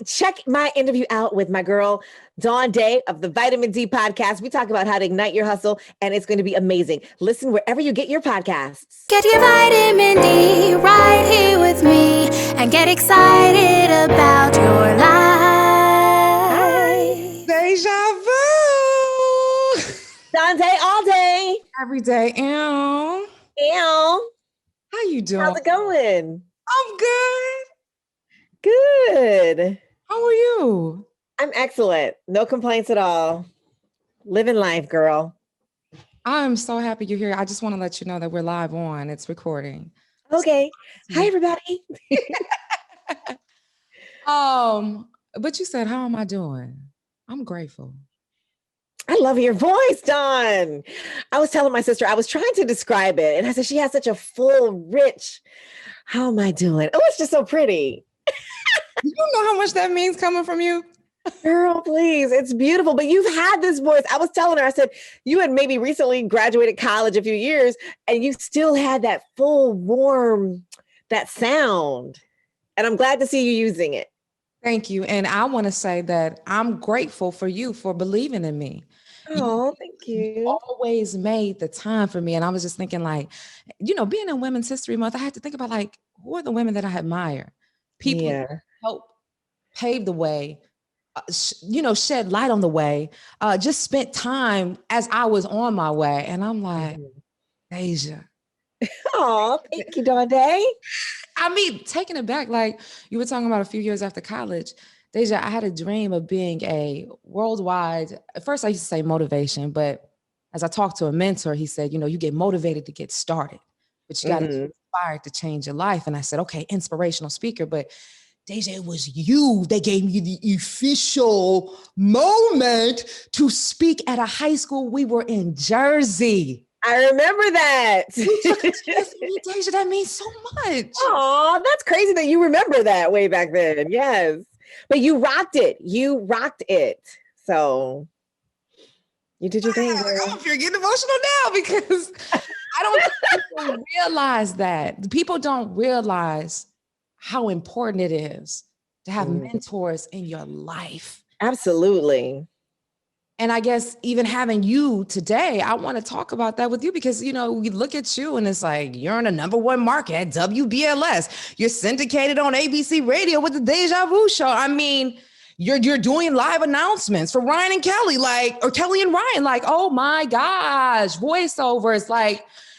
Check my interview out with my girl, Dawn Dai of the Vitamin D podcast. We talk about how to ignite your hustle, and it's going to be amazing. Listen wherever you get your podcasts. Get your vitamin D right here with me and get excited about your life. Deja vu. Dawn Dai all day. Every day. Ew. Ew. How you doing? How's it going? I'm good. Good. How are you? I'm excellent. No complaints at all. Living life, girl. I'm so happy you're here. I just want to let you know that we're live on. It's recording. Okay. Hi, everybody. But you said, how am I doing? I'm grateful. I love your voice, Dawn. I was telling my sister, I was trying to describe it, and I said, she has such a full, rich, how am I doing? Oh, it's just so pretty. You know how much that means coming from you? Girl, please. It's beautiful. But you've had this voice. I was telling her, I said, you had maybe recently graduated college a few years and you still had that full, warm, that sound. And I'm glad to see you using it. Thank you. And I want to say that I'm grateful for you for believing in me. Oh, thank you. You always made the time for me. And I was just thinking like, being in Women's History Month, I had to think about like, who are the women that I admire? People who help pave the way, shed light on the way, just spent time as I was on my way. And I'm like, Deja. Oh, thank you, Dawn Dai. I mean, taking it back, like you were talking about a few years after college, Deja, I had a dream of being a worldwide, at first I used to say motivation, but as I talked to a mentor, he said, you get motivated to get started, but you got to be inspired to change your life. And I said, okay, inspirational speaker, but Deja, it was you that gave me the official moment to speak at a high school. We were in Jersey. I remember that. Deja, that means so much. Oh, that's crazy that you remember that way back then. Yes. But you rocked it. You rocked it. So you did your thing, girl. I hope you're getting emotional now because I don't think people realize that. People don't realize how important it is to have mentors in your life. Absolutely. And I guess even having you today, I want to talk about that with you because, we look at you and it's like, you're in a #1 market at WBLS. You're syndicated on ABC radio with the Deja Vu show. I mean, you're doing live announcements for Ryan and Kelly, or Kelly and Ryan, oh my gosh, voiceovers,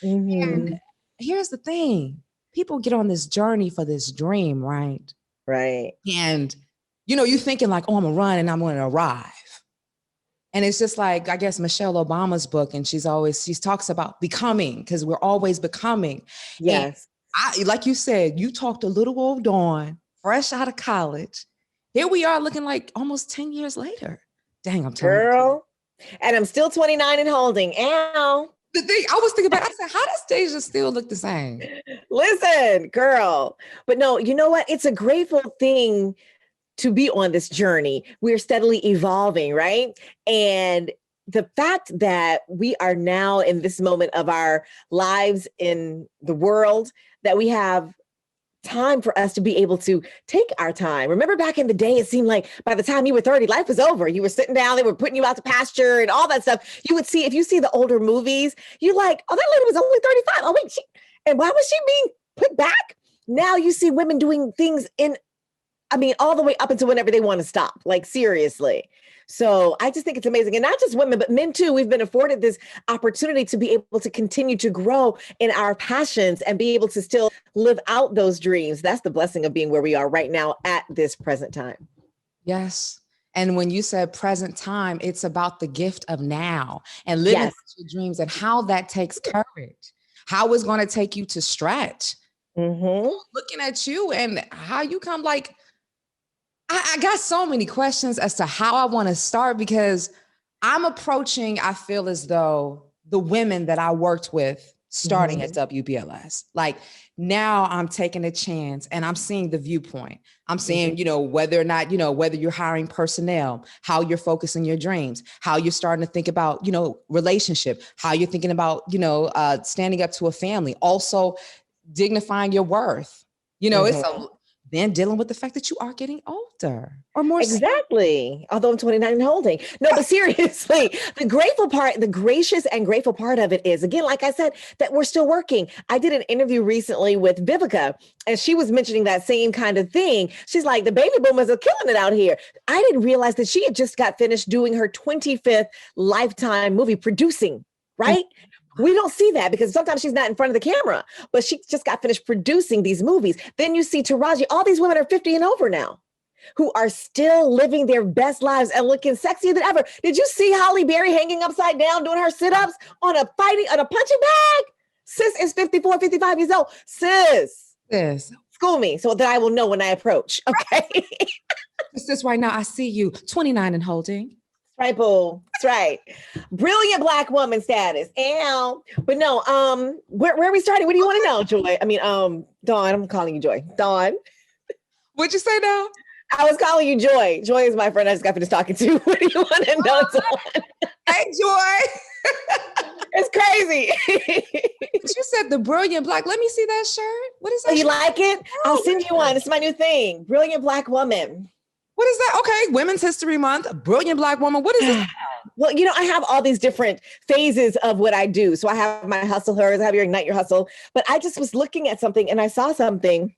and here's the thing. People get on this journey for this dream, right? Right. And, you're thinking oh, I'm gonna run and I'm going to arrive. And it's just I guess Michelle Obama's book, and she talks about becoming, because we're always becoming. Yes. And like you said, you talked to little old Dawn, fresh out of college. Here we are looking almost 10 years later. Dang, I'm telling you. Girl. And I'm still 29 and holding. Ow. The thing I was thinking about, I said, how does Deja still look the same? Listen, girl. But no, you know what? It's a grateful thing to be on this journey. We're steadily evolving, right? And the fact that we are now in this moment of our lives in the world, that we have time for us to be able to take our time. Remember back in the day, it seemed like by the time you were 30, life was over. You were sitting down, they were putting you out to pasture and all that stuff. You would see, if you see the older movies, you're like, oh, that lady was only 35. Oh, wait, and why was she being put back? Now you see women doing things all the way up until whenever they want to stop, seriously. So I just think it's amazing. And not just women, but men too. We've been afforded this opportunity to be able to continue to grow in our passions and be able to still live out those dreams. That's the blessing of being where we are right now at this present time. Yes. And when you said present time, it's about the gift of now and living your dreams and how that takes courage, how it's going to take you to stretch. Looking at you and how you come I got so many questions as to how I want to start because I'm approaching, I feel as though the women that I worked with starting at WBLS, now I'm taking a chance and I'm seeing the viewpoint. I'm seeing, whether or not, whether you're hiring personnel, how you're focusing your dreams, how you're starting to think about, relationship, how you're thinking about, standing up to a family, also dignifying your worth. It's a then dealing with the fact that you are getting older or more. Exactly. Although I'm 29 and holding. No, but seriously, the grateful part, the gracious and grateful part of it is, again, like I said, that we're still working. I did an interview recently with Vivica, and she was mentioning that same kind of thing. She's like, the baby boomers are killing it out here. I didn't realize that she had just got finished doing her 25th Lifetime movie producing, right? We don't see that because sometimes she's not in front of the camera, but she just got finished producing these movies. Then you see Taraji, all these women are 50 and over now who are still living their best lives and looking sexier than ever. Did you see Holly Berry hanging upside down doing her sit-ups on a punching bag? Sis is 54, 55 years old. Sis. School me so that I will know when I approach. Okay. Sis, right now, I see you 29 and holding. Right, boo. That's right. Brilliant Black woman status. Ow. But no, where are we starting? What do you want to know, Joy? I mean, Dawn, I'm calling you Joy. Dawn. What'd you say now? I was calling you Joy. Joy is my friend I just got finished talking to. What do you want to know, Dawn? Hey, Joy. It's crazy. You said the Brilliant Black. Let me see that shirt. What is that? You like it? I'll send you one. It's my new thing. Brilliant Black woman. What is that? Okay, Women's History Month, Brilliant Black woman. What is it? Well, I have all these different phases of what I do. So I have my hustle hers, I have your ignite your hustle. But I just was looking at something and I saw something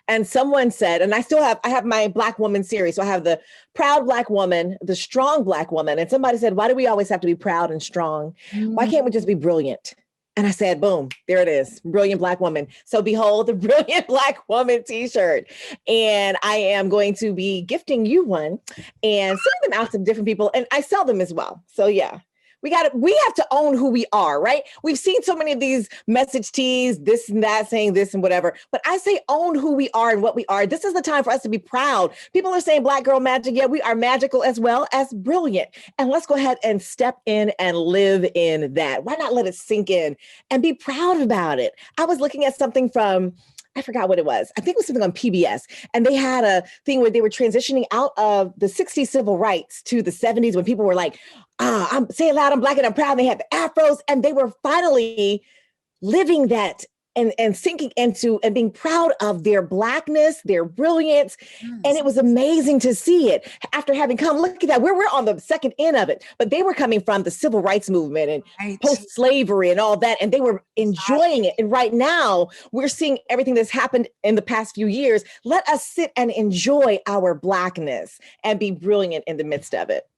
and someone said, and I have my Black woman series. So I have the proud Black woman, the strong Black woman. And somebody said, why do we always have to be proud and strong? Why can't we just be brilliant? And I said, boom, there it is. Brilliant Black woman. So behold the Brilliant Black woman t-shirt. And I am going to be gifting you one and sending them out to different people. And I sell them as well. So yeah, we have to own who we are, right? We've seen so many of these message tees, this and that, saying this and whatever. But I say own who we are and what we are. This is the time for us to be proud. People are saying Black girl magic. Yeah, we are magical as well as brilliant. And let's go ahead and step in and live in that. Why not let it sink in and be proud about it? I was looking at something from, I forgot what it was. I think it was something on PBS. And they had a thing where they were transitioning out of the 60s civil rights to the 70s when people were like, I'm saying loud, I'm Black and I'm proud. And they had the afros and they were finally living that and sinking into and being proud of their Blackness, their brilliance. Yes. And it was amazing to see it after having come, look at that, we're on the second end of it, but they were coming from the civil rights movement and post-slavery and all that, and they were enjoying it. And right now we're seeing everything that's happened in the past few years. Let us sit and enjoy our Blackness and be brilliant in the midst of it.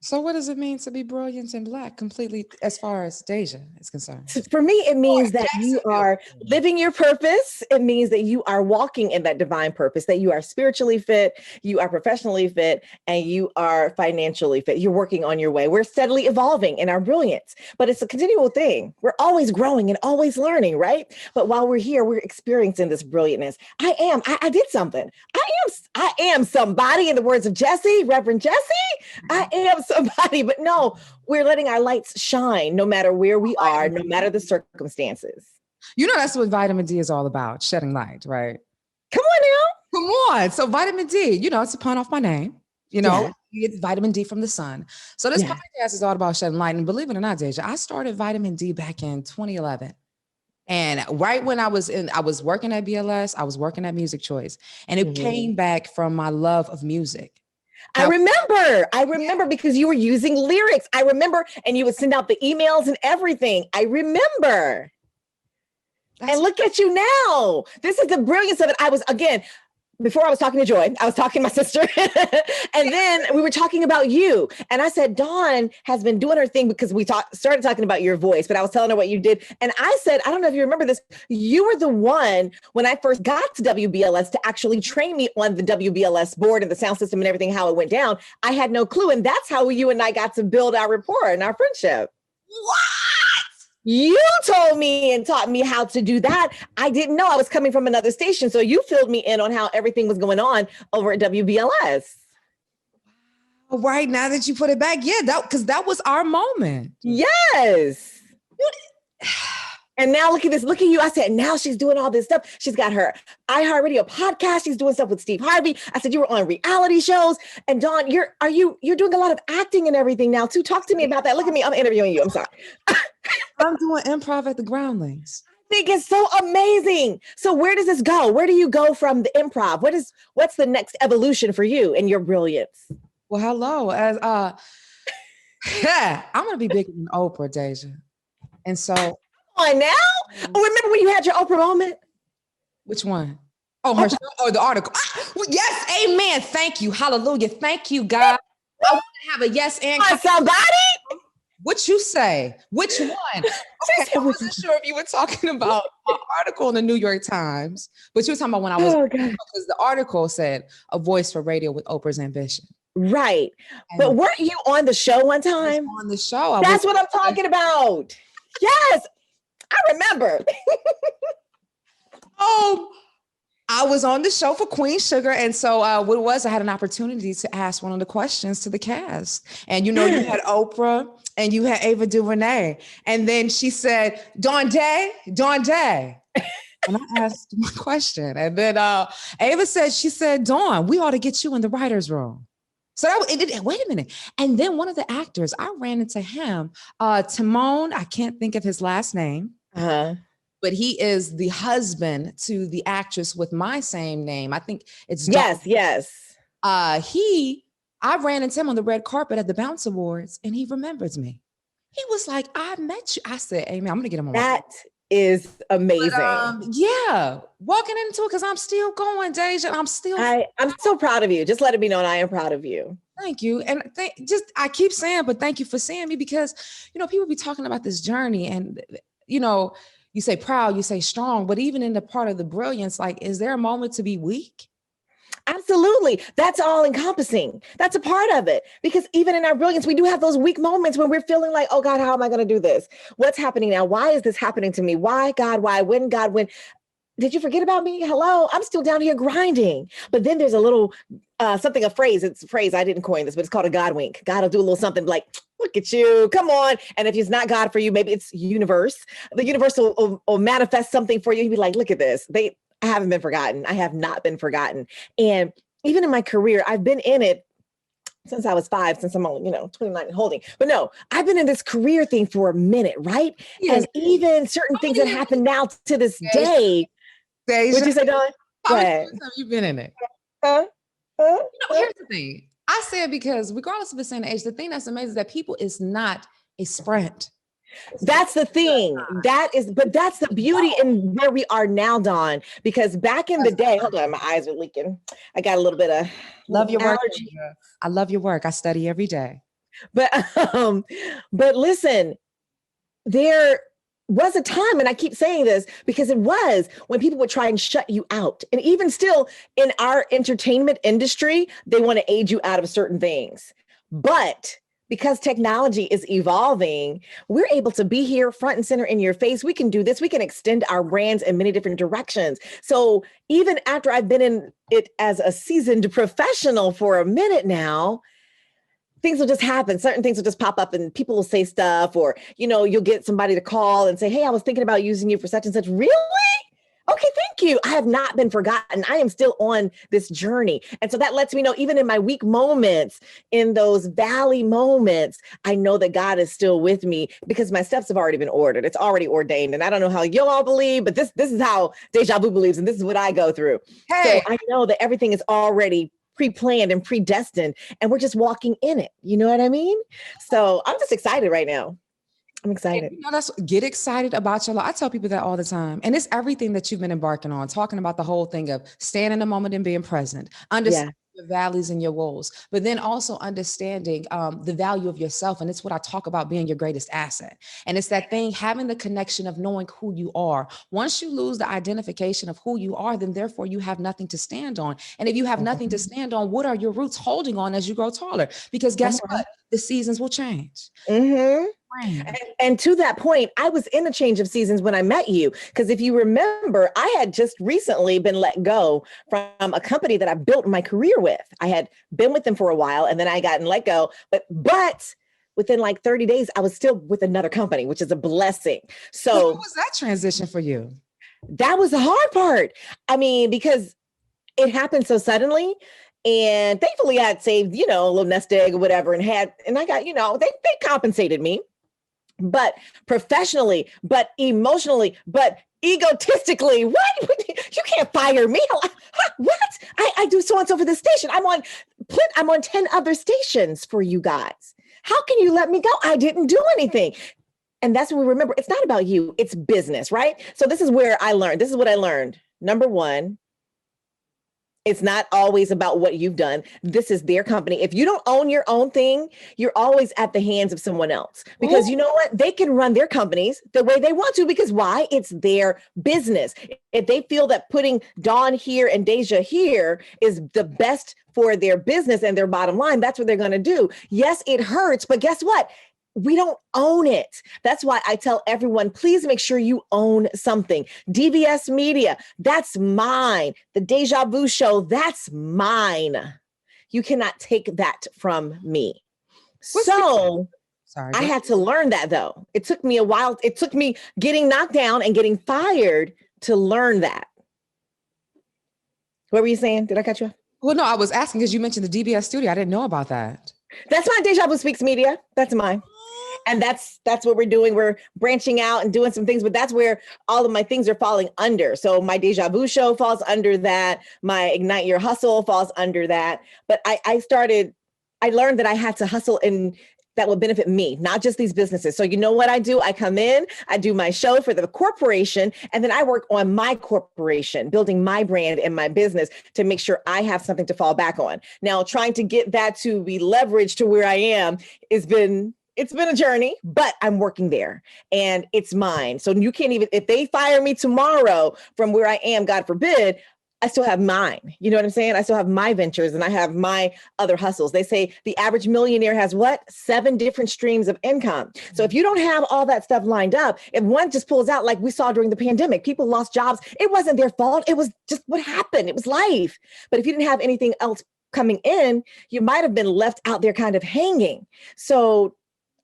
So what does it mean to be brilliant and Black completely as far as Deja is concerned? For me, it means that you are living your purpose. It means that you are walking in that divine purpose, that you are spiritually fit, you are professionally fit, and you are financially fit. You're working on your way. We're steadily evolving in our brilliance, but it's a continual thing. We're always growing and always learning, right? But while we're here, we're experiencing this brilliantness. I did something. I am somebody, in the words of Jesse, Reverend Jesse. I am somebody, but no, we're letting our lights shine no matter where we are, no matter the circumstances. That's what vitamin D is all about, shedding light, right? Come on now. Come on. So vitamin D, it's a pun off my name, you get vitamin D from the sun. So this podcast is all about shedding light. And believe it or not, Deja, I started vitamin D back in 2011. And right when I was working at BLS, I was working at Music Choice, and it came back from my love of music. I remember because you were using lyrics. I remember, and you would send out the emails and everything. I remember. And look at you now. This is the brilliance of it. Before I was talking to Joy, I was talking to my sister, and then we were talking about you. And I said, Dawn has been doing her thing because we started talking about your voice, but I was telling her what you did. And I said, I don't know if you remember this. You were the one when I first got to WBLS to actually train me on the WBLS board and the sound system and everything, how it went down. I had no clue. And that's how you and I got to build our rapport and our friendship. What? You told me and taught me how to do that. I didn't know. I was coming from another station. So you filled me in on how everything was going on over at WBLS. Right, now that you put it back. Yeah, because that was our moment. Yes. And now look at this. Look at you. I said, now she's doing all this stuff. She's got her iHeartRadio podcast. She's doing stuff with Steve Harvey. I said, you were on reality shows. And Dawn, you're doing a lot of acting and everything now too. Talk to me about that. Look at me. I'm interviewing you. I'm sorry. I'm doing improv at the Groundlings. think it's so amazing. So where does this go? Where do you go from the improv? What's the next evolution for you and your brilliance? Well, hello. As I'm gonna be bigger than Oprah, Deja. And so come on now. Oh, remember when you had your Oprah moment? which one? Oh, her show or the article. Yes, amen. Thank you. Hallelujah. Thank you, God. I want to have a yes and somebody. What you say? Which one? Okay, I wasn't sure if you were talking about an article in the New York Times, but you were talking about when I was because the article said a voice for radio with Oprah's ambition. Right. But weren't you on the show one time? On the show. That's what I'm talking about. Yes. I remember. I was on the show for Queen Sugar. And so what it was, I had an opportunity to ask one of the questions to the cast. And you had Oprah and you had Ava DuVernay. And then she said, Dawn Dai. And I asked my question. And then Ava said, Dawn, we ought to get you in the writer's room. So wait a minute. And then one of the actors, I ran into him, 𝘝𝘪𝘵𝘢, I can't think of his last name. But he is the husband to the actress with my same name. I think it's Yes. I ran into him on the red carpet at the Bounce Awards and he remembers me. He was like, I met you. I said, hey man, I'm gonna get him on. That is amazing. But, walking into it because I'm still going, Deja. I'm so proud of you. Just let it be known I am proud of you. Thank you. And I keep saying, but thank you for seeing me because, people be talking about this journey and, you say proud, you say strong, but even in the part of the brilliance, like, is there a moment to be weak? Absolutely. That's all encompassing. That's a part of it. Because even in our brilliance, we do have those weak moments when we're feeling like, oh God, how am I going to do this? What's happening now? Why is this happening to me? Why, God? Why? When, God? When? Did you forget about me? Hello, I'm still down here grinding. But then there's a little a phrase. It's a phrase. I didn't coin this, but it's called a God wink. God will do a little something like, look at you, come on. And if it's not God for you, maybe it's universe. The universe will manifest something for you. He'll be like, look at this. I haven't been forgotten. I have not been forgotten. And even in my career, I've been in it since I was 5, since I'm only, 29 and holding. But no, I've been in this career thing for a minute, right? Yes. And even certain things that happen now to this day. What'd you say, Dawn? How many times have you been in it? Here's the thing. I say it because regardless of the same age, the thing that's amazing is that people is not a sprint. That's the thing. But that's the beauty in where we are now, Dawn, because back in the day, hold on, my eyes are leaking. I got a little bit of love your work. I love your work. I study every day. But listen, there was a time, and I keep saying this because it was when people would try and shut you out. And even still in our entertainment industry, they want to age you out of certain things. But because technology is evolving, we're able to be here front and center in your face. We can do this. We can extend our brands in many different directions. So even after I've been in it as a seasoned professional for a minute now, things will just happen. Certain things will just pop up and people will say stuff, or, you'll get somebody to call and say, hey, I was thinking about using you for such and such. Really? Okay, thank you. I have not been forgotten. I am still on this journey. And so that lets me know, even in my weak moments, in those valley moments, I know that God is still with me because my steps have already been ordered. It's already ordained. And I don't know how you all believe, but this is how Deja Vu believes. And this is what I go through. Hey. So I know that everything is already pre-planned and predestined, and we're just walking in it. You know what I mean? So I'm just excited right now. I'm excited. Get excited about your life. I tell people that all the time. And it's everything that you've been embarking on, talking about the whole thing of staying in the moment and being present, understanding your valleys and your woes, but then also understanding the value of yourself. And it's what I talk about, being your greatest asset. And it's that thing, having the connection of knowing who you are. Once you lose the identification of who you are, then therefore you have nothing to stand on. And if you have nothing to stand on, what are your roots holding on as you grow taller? Because guess what? The seasons will change. Mm-hmm. And to that point, I was in a change of seasons when I met you, because if you remember, I had just recently been let go from a company that I built my career with. I had been with them for a while and then I got let go, but within like 30 days, I was still with another company, which is a blessing. So what was that transition for you? That was the hard part. I mean, because it happened so suddenly. And thankfully I had saved, a little nest egg or whatever, and I got, they compensated me. But professionally, but emotionally, but egotistically, what? You can't fire me. What? I do so-and-so for this station. I'm on 10 other stations for you guys. How can you let me go? I didn't do anything. And that's when we remember, it's not about you, it's business, right? So this is what I learned. Number one, it's not always about what you've done. This is their company. If you don't own your own thing, you're always at the hands of someone else, because you know what? They can run their companies the way they want to, because why? It's their business. If they feel that putting Dawn here and Deja here is the best for their business and their bottom line, that's what they're going to do. Yes, it hurts, but guess what? We don't own it. That's why I tell everyone, please make sure you own something. DVS Media, that's mine. The Deja Vu Show, that's mine. You cannot take that from me. I had to learn that, though. It took me a while. It took me getting knocked down and getting fired to learn that. What were you saying? Did I cut you off? Well, no, I was asking because you mentioned the DBS studio. I didn't know about that. That's my Deja Vu Speaks Media. That's mine. And that's what we're doing. We're branching out and doing some things, but that's where all of my things are falling under. So my Deja Vu Show falls under that. My Ignite Your Hustle falls under that. But I learned that I had to hustle and that would benefit me, not just these businesses. So you know what I do? I come in, I do my show for the corporation, and then I work on my corporation, building my brand and my business to make sure I have something to fall back on. Now, trying to get that to be leveraged to where I am it's been a journey, but I'm working there and it's mine. So you can't even, if they fire me tomorrow from where I am, God forbid, I still have mine. You know what I'm saying? I still have my ventures and I have my other hustles. They say the average millionaire has 7 different streams of income. So if you don't have all that stuff lined up, if one just pulls out, like we saw during the pandemic, people lost jobs. It wasn't their fault. It was just what happened. It was life. But if you didn't have anything else coming in, you might have been left out there kind of hanging. So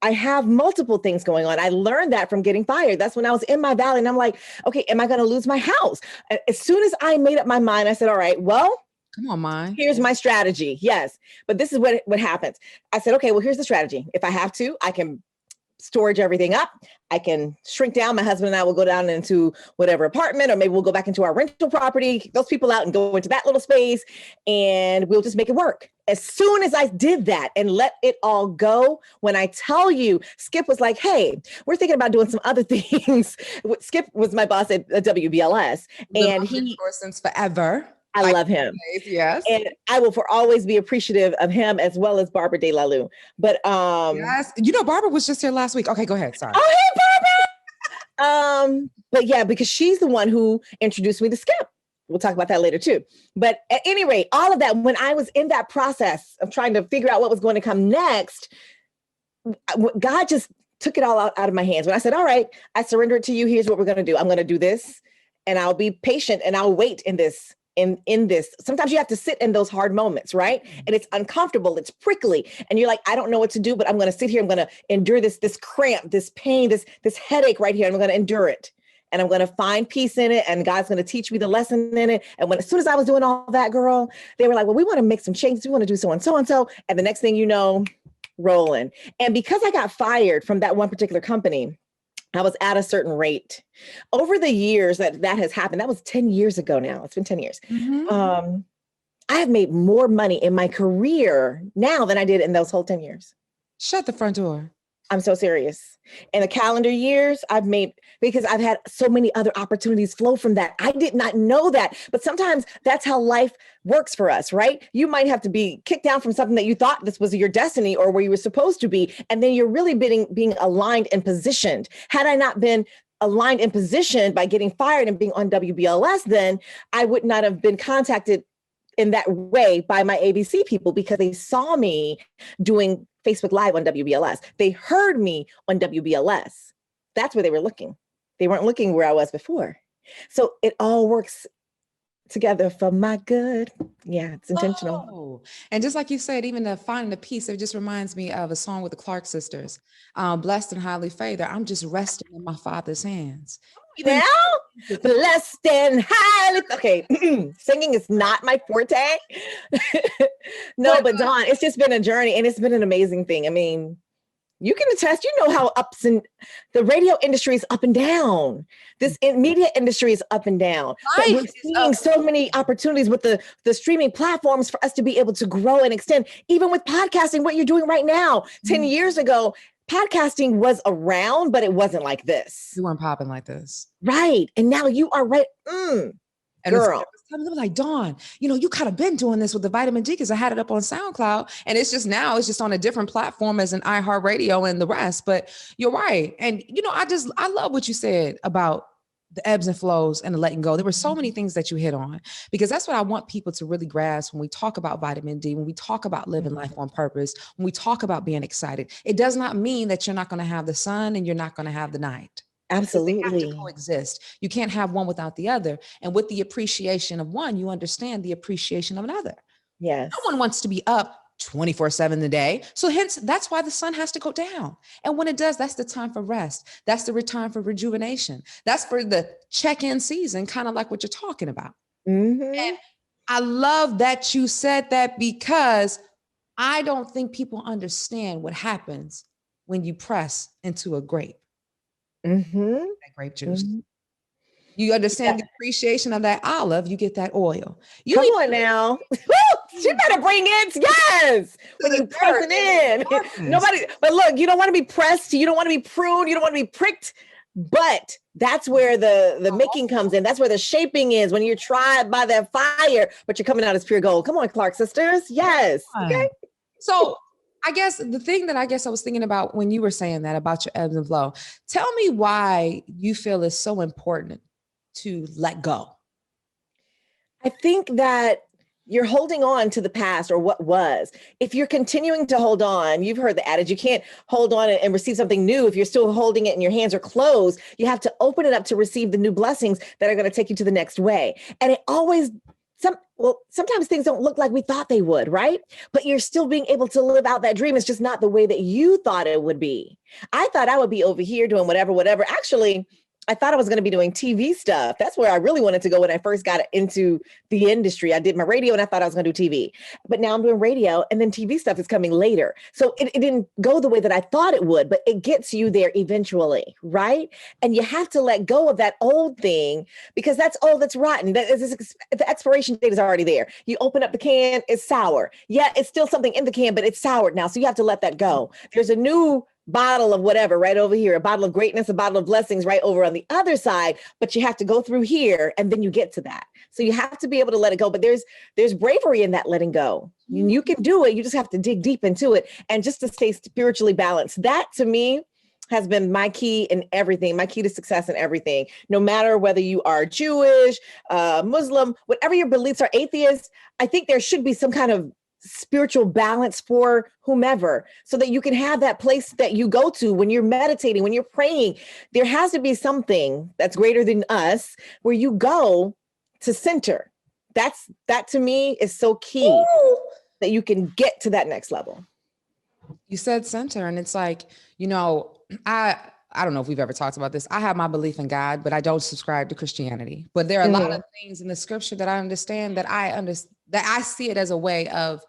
I have multiple things going on. I learned that from getting fired. That's when I was in my valley and I'm like, okay, am I going to lose my house? As soon as I made up my mind, I said, all right, well, come on, Mine. Here's my strategy. Yes. But this is what happens. I said, okay, well, here's the strategy. If I have to, I can storage everything up. I can shrink down. My husband and I will go down into whatever apartment, or maybe we'll go back into our rental property, kick those people out and go into that little space, and we'll just make it work. As soon as I did that and let it all go, when I tell you, Skip was like, hey, we're thinking about doing some other things. Skip was my boss at WBLS. And he since forever. I love him. Yes. And I will for always be appreciative of him, as well as Barbara De La Lou. But yes, Barbara was just here last week. Okay, go ahead. Sorry. Oh, hey, Barbara. But yeah, because she's the one who introduced me to Skip. We'll talk about that later too. But at any rate, all of that, when I was in that process of trying to figure out what was going to come next, God just took it all out of my hands. When I said, all right, I surrender it to you. Here's what we're going to do. I'm going to do this, and I'll be patient and I'll wait in this. In this, sometimes you have to sit in those hard moments, right? And it's uncomfortable, it's prickly, and you're like, I don't know what to do, but I'm going to sit here. I'm going to endure this cramp, this pain, this headache right here. I'm going to endure it, and I'm going to find peace in it. And God's going to teach me the lesson in it. And as soon as I was doing all that, girl, they were like, well, we want to make some changes. We want to do so and so and so. And the next thing you know, rolling. And because I got fired from that one particular company, I was at a certain rate. Over the years that has happened, that was 10 years ago now. It's been 10 years. Mm-hmm. I have made more money in my career now than I did in those whole 10 years. Shut the front door. I'm so serious. In the calendar years, I've made, because I've had so many other opportunities flow from that. I did not know that, but sometimes that's how life works for us, right? You might have to be kicked down from something that you thought this was your destiny or where you were supposed to be. And then you're really being aligned and positioned. Had I not been aligned and positioned by getting fired and being on WBLS, then I would not have been contacted in that way by my ABC people, because they saw me doing Facebook Live on WBLS. They heard me on WBLS. That's where they were looking. They weren't looking where I was before. So it all works together for my good. Yeah, it's intentional. Oh. And just like you said, even the finding the peace, it just reminds me of a song with the Clark sisters, Blessed and Highly Favored. I'm just resting in my Father's hands. Now, blessed and highly. Okay, singing is not my forte. No, but Dawn, it's just been a journey and it's been an amazing thing. I mean, You can attest, you know how the radio industry is up and down. This media industry is up and down. But we're seeing so many opportunities with the streaming platforms for us to be able to grow and extend, even with podcasting, what you're doing right now. 10 years ago, podcasting was around, but it wasn't like this. You weren't popping like this. Right. And now you are right. And girl. They were like, Dawn, you kind of been doing this with the vitamin D because I had it up on SoundCloud. And it's just on a different platform as an iHeartRadio and the rest. But you're right. And, I love what you said about the ebbs and flows and the letting go. There were so many things that you hit on, because that's what I want people to really grasp when we talk about vitamin D, when we talk about living life on purpose, when we talk about being excited. It does not mean that you're not going to have the sun and you're not going to have the night. Absolutely. They have to coexist. You can't have one without the other. And with the appreciation of one, you understand the appreciation of another. Yes. No one wants to be up 24/7 a day. So hence, that's why the sun has to go down. And when it does, that's the time for rest. That's the time for rejuvenation. That's for the check-in season, kind of like what you're talking about. And I love that you said that, because I don't think people understand what happens when you press into a grape. That grape juice. You understand the appreciation of that olive, you get that oil. Come on now. She better bring it. Yes. When you press it in. Nobody, but look, you don't want to be pressed. You don't want to be pruned. You don't want to be pricked. But that's where the making comes in. That's where the shaping is, when you're tried by that fire, but you're coming out as pure gold. Come on, Clark sisters. Yes. Okay. So I guess the thing that I was thinking about when you were saying that about your ebbs and flow, tell me why you feel it's so important to let go. I think that you're holding on to the past or what was. If you're continuing to hold on, you've heard the adage, you can't hold on and receive something new if you're still holding it and your hands are closed. You have to open it up to receive the new blessings that are going to take you to the next way. And it always, sometimes things don't look like we thought they would, right? But you're still being able to live out that dream. It's just not the way that you thought it would be. I thought I would be over here doing whatever. Actually, I thought I was going to be doing TV stuff. That's where I really wanted to go when I first got into the industry. I did my radio and I thought I was going to do TV, but now I'm doing radio, and then TV stuff is coming later. So it didn't go the way that I thought it would, but it gets you there eventually, right? And you have to let go of that old thing, because that's old, that's rotten. The expiration date is already there. You open up the can, it's sour. Yeah, it's still something in the can, but it's soured now. So you have to let that go. There's a new bottle of whatever right over here, a bottle of greatness, a bottle of blessings right over on the other side, but you have to go through here and then you get to that. So you have to be able to let it go, but there's bravery in that letting go. You can do it. You just have to dig deep into it, and just to stay spiritually balanced. That to me has been my key in everything, my key to success in everything. No matter whether you are Jewish, Muslim, whatever your beliefs are, atheist, I think there should be some kind of spiritual balance for whomever, so that you can have that place that you go to when you're meditating, when you're praying. There has to be something that's greater than us where you go to center. That to me is so key. That you can get to that next level. You said center, and it's like, I don't know if we've ever talked about this. I have my belief in God, but I don't subscribe to Christianity. But there are a lot of things in the scripture that I understand, that I see it as a way of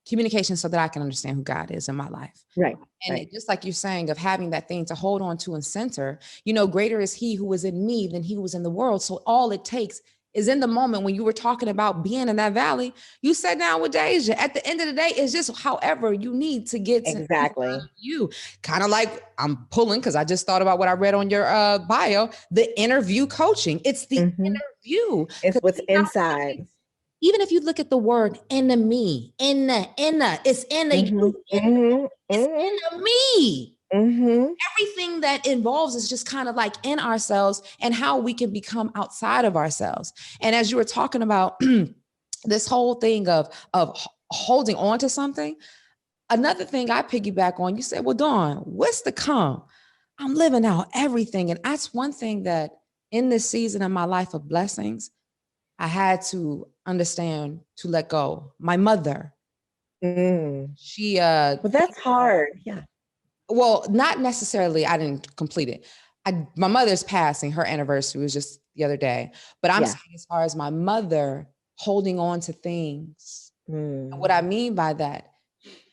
communication so that I can understand who God is in my life. Right. And right. Just like you're saying, of having that thing to hold on to and center, greater is he who was in me than he was in the world. So all it takes is, in the moment when you were talking about being in that valley, you sat down with Deja. At the end of the day, it's just however you need to get to exactly you. Kind of like I'm pulling, because I just thought about what I read on your bio, the interview coaching. It's the interview. It's what's inside. Even if you look at the word enemy, it's in you, it's in me. Everything that involves is just kind of like in ourselves, and how we can become outside of ourselves. And as you were talking about this whole thing of holding on to something, another thing I piggyback on, you said, well, Dawn, what's to come? I'm living out everything. And that's one thing that in this season of my life of blessings, I had to understand to let go. My mother, she, well, that's hard. Yeah. Well, not necessarily. I didn't complete it. My mother's passing, her anniversary was just the other day, but I'm saying, as far as my mother holding on to things, and what I mean by that,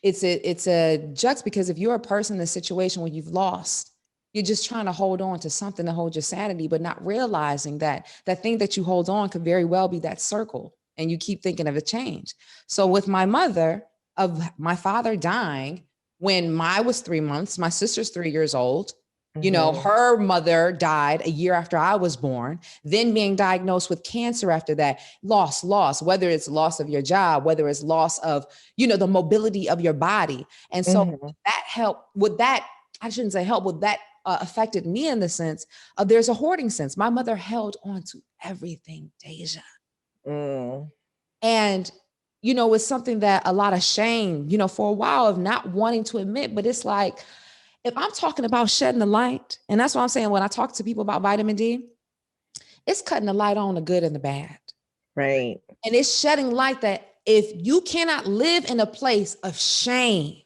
it's a just because if you're a person in a situation where you've lost, you're just trying to hold on to something to hold your sanity, but not realizing that that thing that you hold on could very well be that circle. And you keep thinking of a change. So with my mother, of my father dying when I was 3 months, my sister's 3 years old. You know, her mother died a year after I was born, then being diagnosed with cancer after that, loss, whether it's loss of your job, whether it's loss of, you know, the mobility of your body. And so that helped with that. I shouldn't say help with that affected me in the sense of there's a hoarding sense. My mother held on to everything, Deja. And, you know, it's something that a lot of shame, you know, for a while of not wanting to admit, but it's like, if I'm talking about shedding the light, and that's what I'm saying when I talk to people about vitamin D, it's cutting the light on the good and the bad. Right. And it's shedding light that if you cannot live in a place of shame,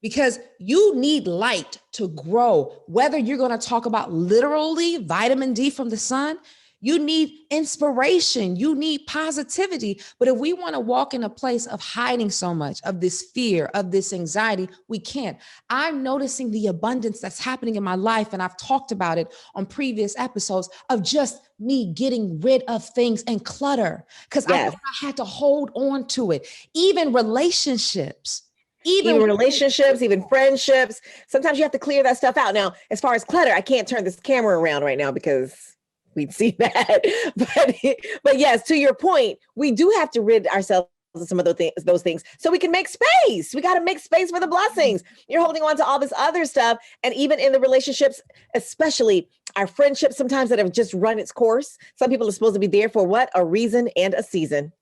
because you need light to grow, whether you're going to talk about literally vitamin D from the sun, you need inspiration, you need positivity. But if we want to walk in a place of hiding so much of this fear, of this anxiety, we can't. I'm noticing the abundance that's happening in my life, and I've talked about it on previous episodes, of just me getting rid of things and clutter, because I had to hold on to it. Even relationships. Even relationships, even friendships. Sometimes you have to clear that stuff out. Now, as far as clutter, I can't turn this camera around right now because we'd see that. But yes, to your point, we do have to rid ourselves of some of those things so we can make space. We got to make space for the blessings. You're holding on to all this other stuff. And even in the relationships, especially our friendships, sometimes that have just run its course. Some people are supposed to be there for what? A reason and a season.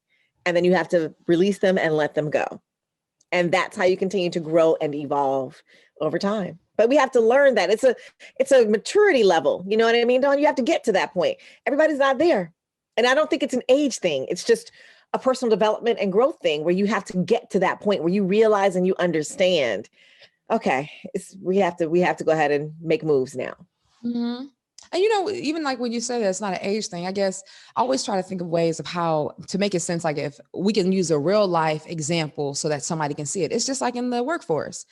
And then you have to release them and let them go. And that's how you continue to grow and evolve over time. But we have to learn that it's a maturity level. You know what I mean, Dawn? You have to get to that point. Everybody's not there. And I don't think it's an age thing. It's just a personal development and growth thing where you have to get to that point where you realize and you understand, okay, we have to go ahead and make moves now. And, you know, even like when you say that it's not an age thing, I guess I always try to think of ways of how to make it sense. Like if we can use a real life example so that somebody can see it. It's just like in the workforce.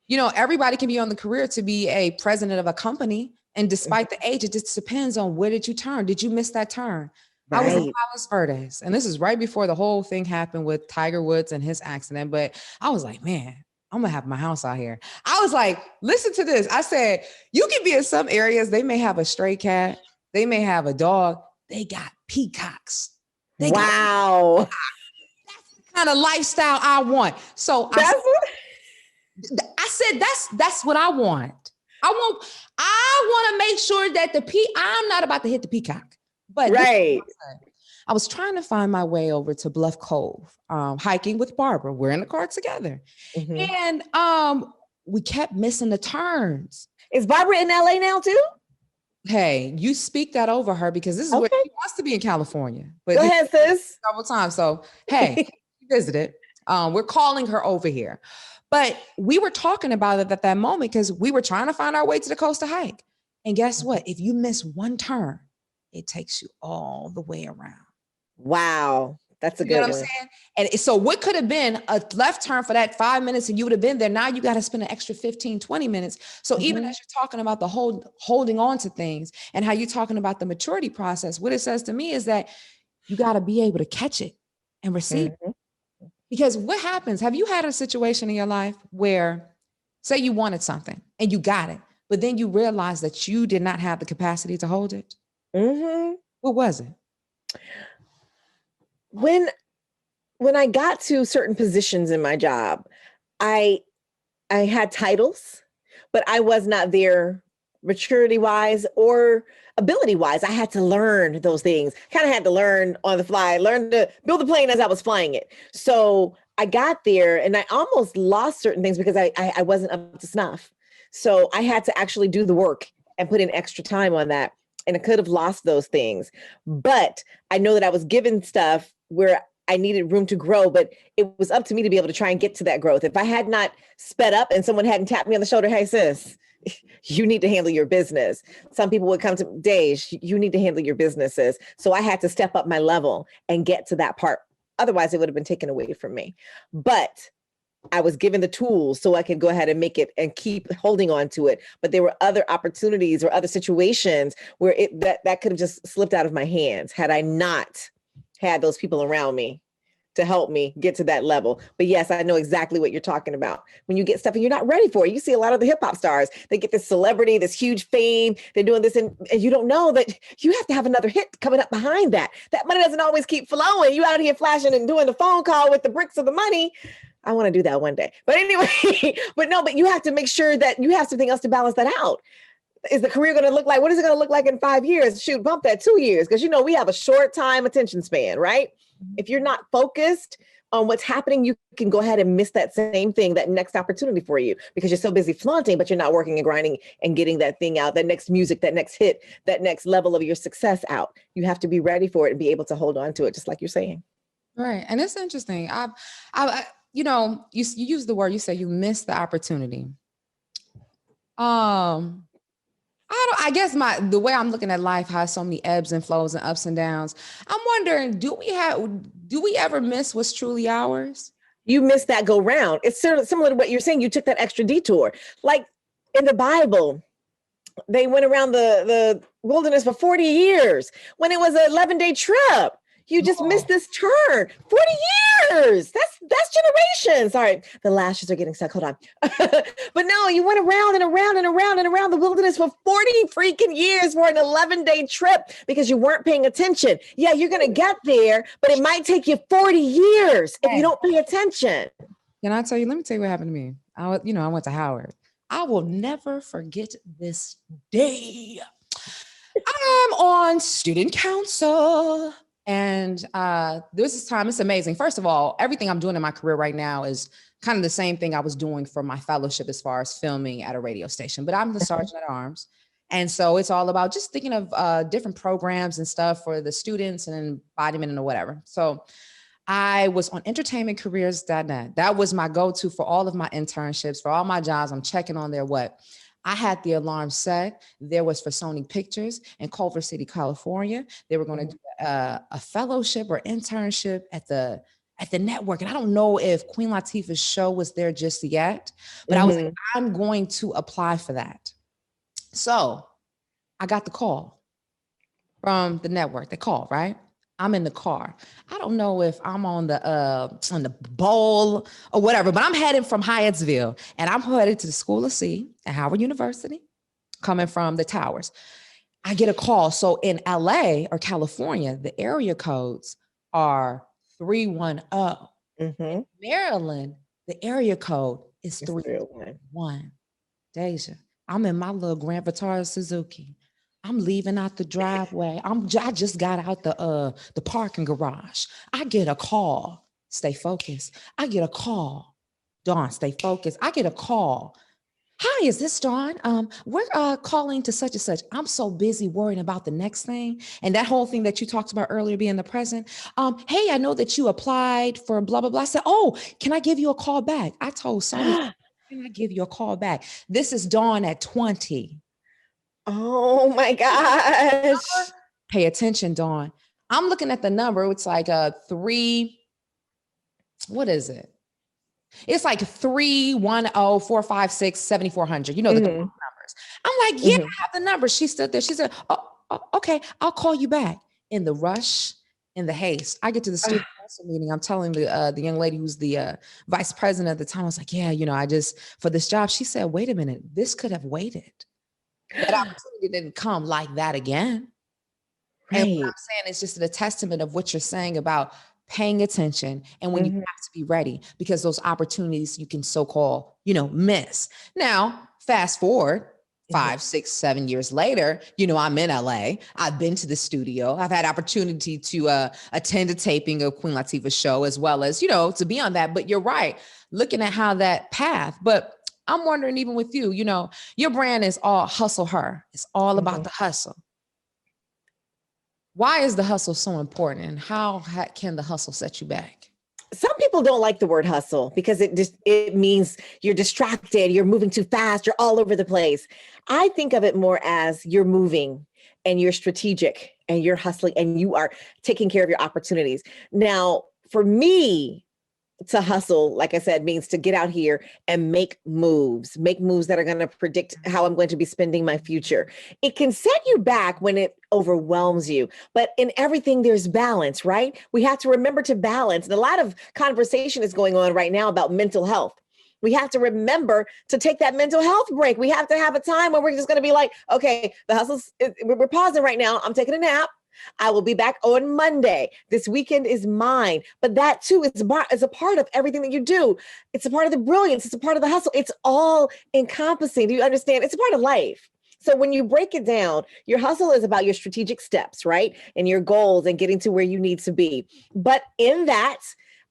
You know, everybody can be on the career to be a president of a company. And despite the age, it just depends on where did you turn? Did you miss that turn? Right. I was in Palos Verdes, and this is right before the whole thing happened with Tiger Woods and his accident. But I was like, man, I'm gonna have my house out here. I was like, listen to this. I said, you can be in some areas, they may have a stray cat, they may have a dog, they got peacocks. Wow. That's the kind of lifestyle I want. So I said, that's what I want. I want to make sure that I'm not about to hit the peacock. But right. I was trying to find my way over to Bluff Cove, hiking with Barbara. We're in the car together. And we kept missing the turns. Is Barbara in LA now too? Hey, you speak that over her because this is where she wants to be in California. But go ahead, sis. Several times. So, hey, she visited. We're calling her over here. But we were talking about it at that moment because we were trying to find our way to the coast to hike. And guess what? If you miss one turn, it takes you all the way around. Wow. That's a good one. You know what I'm saying? And so what could have been a left turn for that 5 minutes and you would have been there. Now you got to spend an extra 15, 20 minutes. So even as you're talking about the holding on to things and how you're talking about the maturity process, what it says to me is that you got to be able to catch it and receive it. Because what happens? Have you had a situation in your life where, say you wanted something and you got it, but then you realize that you did not have the capacity to hold it? What was it? When I got to certain positions in my job, I had titles, but I was not there maturity wise or ability wise. I had to learn those things, kind of had to learn on the fly, learn to build the plane as I was flying it. So I got there and I almost lost certain things because I wasn't up to snuff. So I had to actually do the work and put in extra time on that. And I could have lost those things. But I know that I was given stuff where I needed room to grow, but it was up to me to be able to try and get to that growth. If I had not sped up and someone hadn't tapped me on the shoulder, hey, sis, you need to handle your business. Some people would come to Deja, you need to handle your businesses. So I had to step up my level and get to that part. Otherwise, it would have been taken away from me. But I was given the tools so I could go ahead and make it and keep holding on to it. But there were other opportunities or other situations where that could have just slipped out of my hands had I not had those people around me to help me get to that level. But yes, I know exactly what you're talking about. When you get stuff and you're not ready for it, you see a lot of the hip hop stars, they get this celebrity, this huge fame, they're doing this, and you don't know that you have to have another hit coming up behind that. That money doesn't always keep flowing. You out here flashing and doing the phone call with the bricks of the money. I want to do that one day. But anyway, but you have to make sure that you have something else to balance that out. Is the career going to look like, what is it going to look like in 5 years? Shoot, bump that 2 years. Because, we have a short time attention span, right? If you're not focused on what's happening, you can go ahead and miss that same thing, that next opportunity for you, because you're so busy flaunting, but you're not working and grinding and getting that thing out, that next music, that next hit, that next level of your success out. You have to be ready for it and be able to hold on to it, just like you're saying. Right. And it's interesting. You use the word, you say you missed the opportunity. I guess the way I'm looking at life has so many ebbs and flows and ups and downs. I'm wondering, do we ever miss what's truly ours? You missed that go round. It's similar to what you're saying. You took that extra detour. Like in the Bible, they went around the wilderness for 40 years when it was an 11-day trip. You just missed this turn. 40 years. That's generations. Sorry, the lashes are getting stuck. Hold on. But no, you went around and around and around and around the wilderness for 40 freaking years for an 11-day trip because you weren't paying attention. Yeah, you're going to get there, but it might take you 40 years if you don't pay attention. Can I tell you? Let me tell you what happened to me. I went to Howard. I will never forget this day. I'm on student council. And this time, it's amazing. First of all, everything I'm doing in my career right now is kind of the same thing I was doing for my fellowship as far as filming at a radio station, but I'm the sergeant at arms. And so it's all about just thinking of different programs and stuff for the students and embodiment and whatever. So I was on entertainmentcareers.net. That was my go-to for all of my internships, for all my jobs. I'm checking on their what. I had the alarm set. There was for Sony Pictures in Culver City, California. They were going to do a fellowship or internship at the network. And I don't know if Queen Latifah's show was there just yet, but I was like, I'm going to apply for that. So I got the call from the network. They called, right? I'm in the car. I don't know if I'm on the bowl or whatever, but I'm heading from Hyattsville and I'm headed to the School of C at Howard University, coming from the towers. I get a call. So in LA or California, the area codes are 310. In Maryland, the area code is 301. Deja, I'm in my little Grand Vitara Suzuki. I'm leaving out the driveway. I just got out the parking garage. I get a call. Stay focused. I get a call. Dawn, stay focused. I get a call. Hi, is this Dawn? We're calling to such and such. I'm so busy worrying about the next thing. And that whole thing that you talked about earlier, being the present. Hey, I know that you applied for blah, blah, blah. I said, oh, can I give you a call back? I told Sonia, can I give you a call back? This is Dawn at 20. Oh my gosh. Pay attention, Dawn. I'm looking at the number. It's like what is it? It's like 310-456-7400. You know, the numbers. I'm like, yeah, I have the number. She stood there. She said, oh, okay, I'll call you back. In the rush, in the haste, I get to the student council meeting. I'm telling the young lady who's the vice president at the time, I was like, yeah, I just, for this job, she said, wait a minute, this could have waited. That opportunity didn't come like that again. Right. And what I'm saying is just a testament of what you're saying about paying attention and when you have to be ready, because those opportunities you can so-called, miss. Now, fast forward 5, 6, 7 years later, I'm in LA. I've been to the studio. I've had opportunity to attend a taping of Queen Latifah's show, as well as, to be on that. But you're right, looking at how that path, but I'm wondering, even with you, your brand is all hustle her. It's all about the hustle. Why is the hustle so important, and how can the hustle set you back? Some people don't like the word hustle because it means you're distracted, you're moving too fast, you're all over the place. I think of it more as you're moving and you're strategic and you're hustling and you are taking care of your opportunities. Now, for me, to hustle, like I said, means to get out here and make moves that are going to predict how I'm going to be spending my future. It can set you back when it overwhelms you, but in everything there's balance, right? We have to remember to balance. And a lot of conversation is going on right now about mental health. We have to remember to take that mental health break. We have to have a time where we're just going to be like, okay, the hustle's, we're pausing right now. I'm taking a nap. I will be back on Monday. This weekend is mine. But that too is a part of everything that you do. It's a part of the brilliance. It's a part of the hustle. It's all encompassing. Do you understand? It's a part of life. So when you break it down, your hustle is about your strategic steps, right? And your goals and getting to where you need to be. But in that,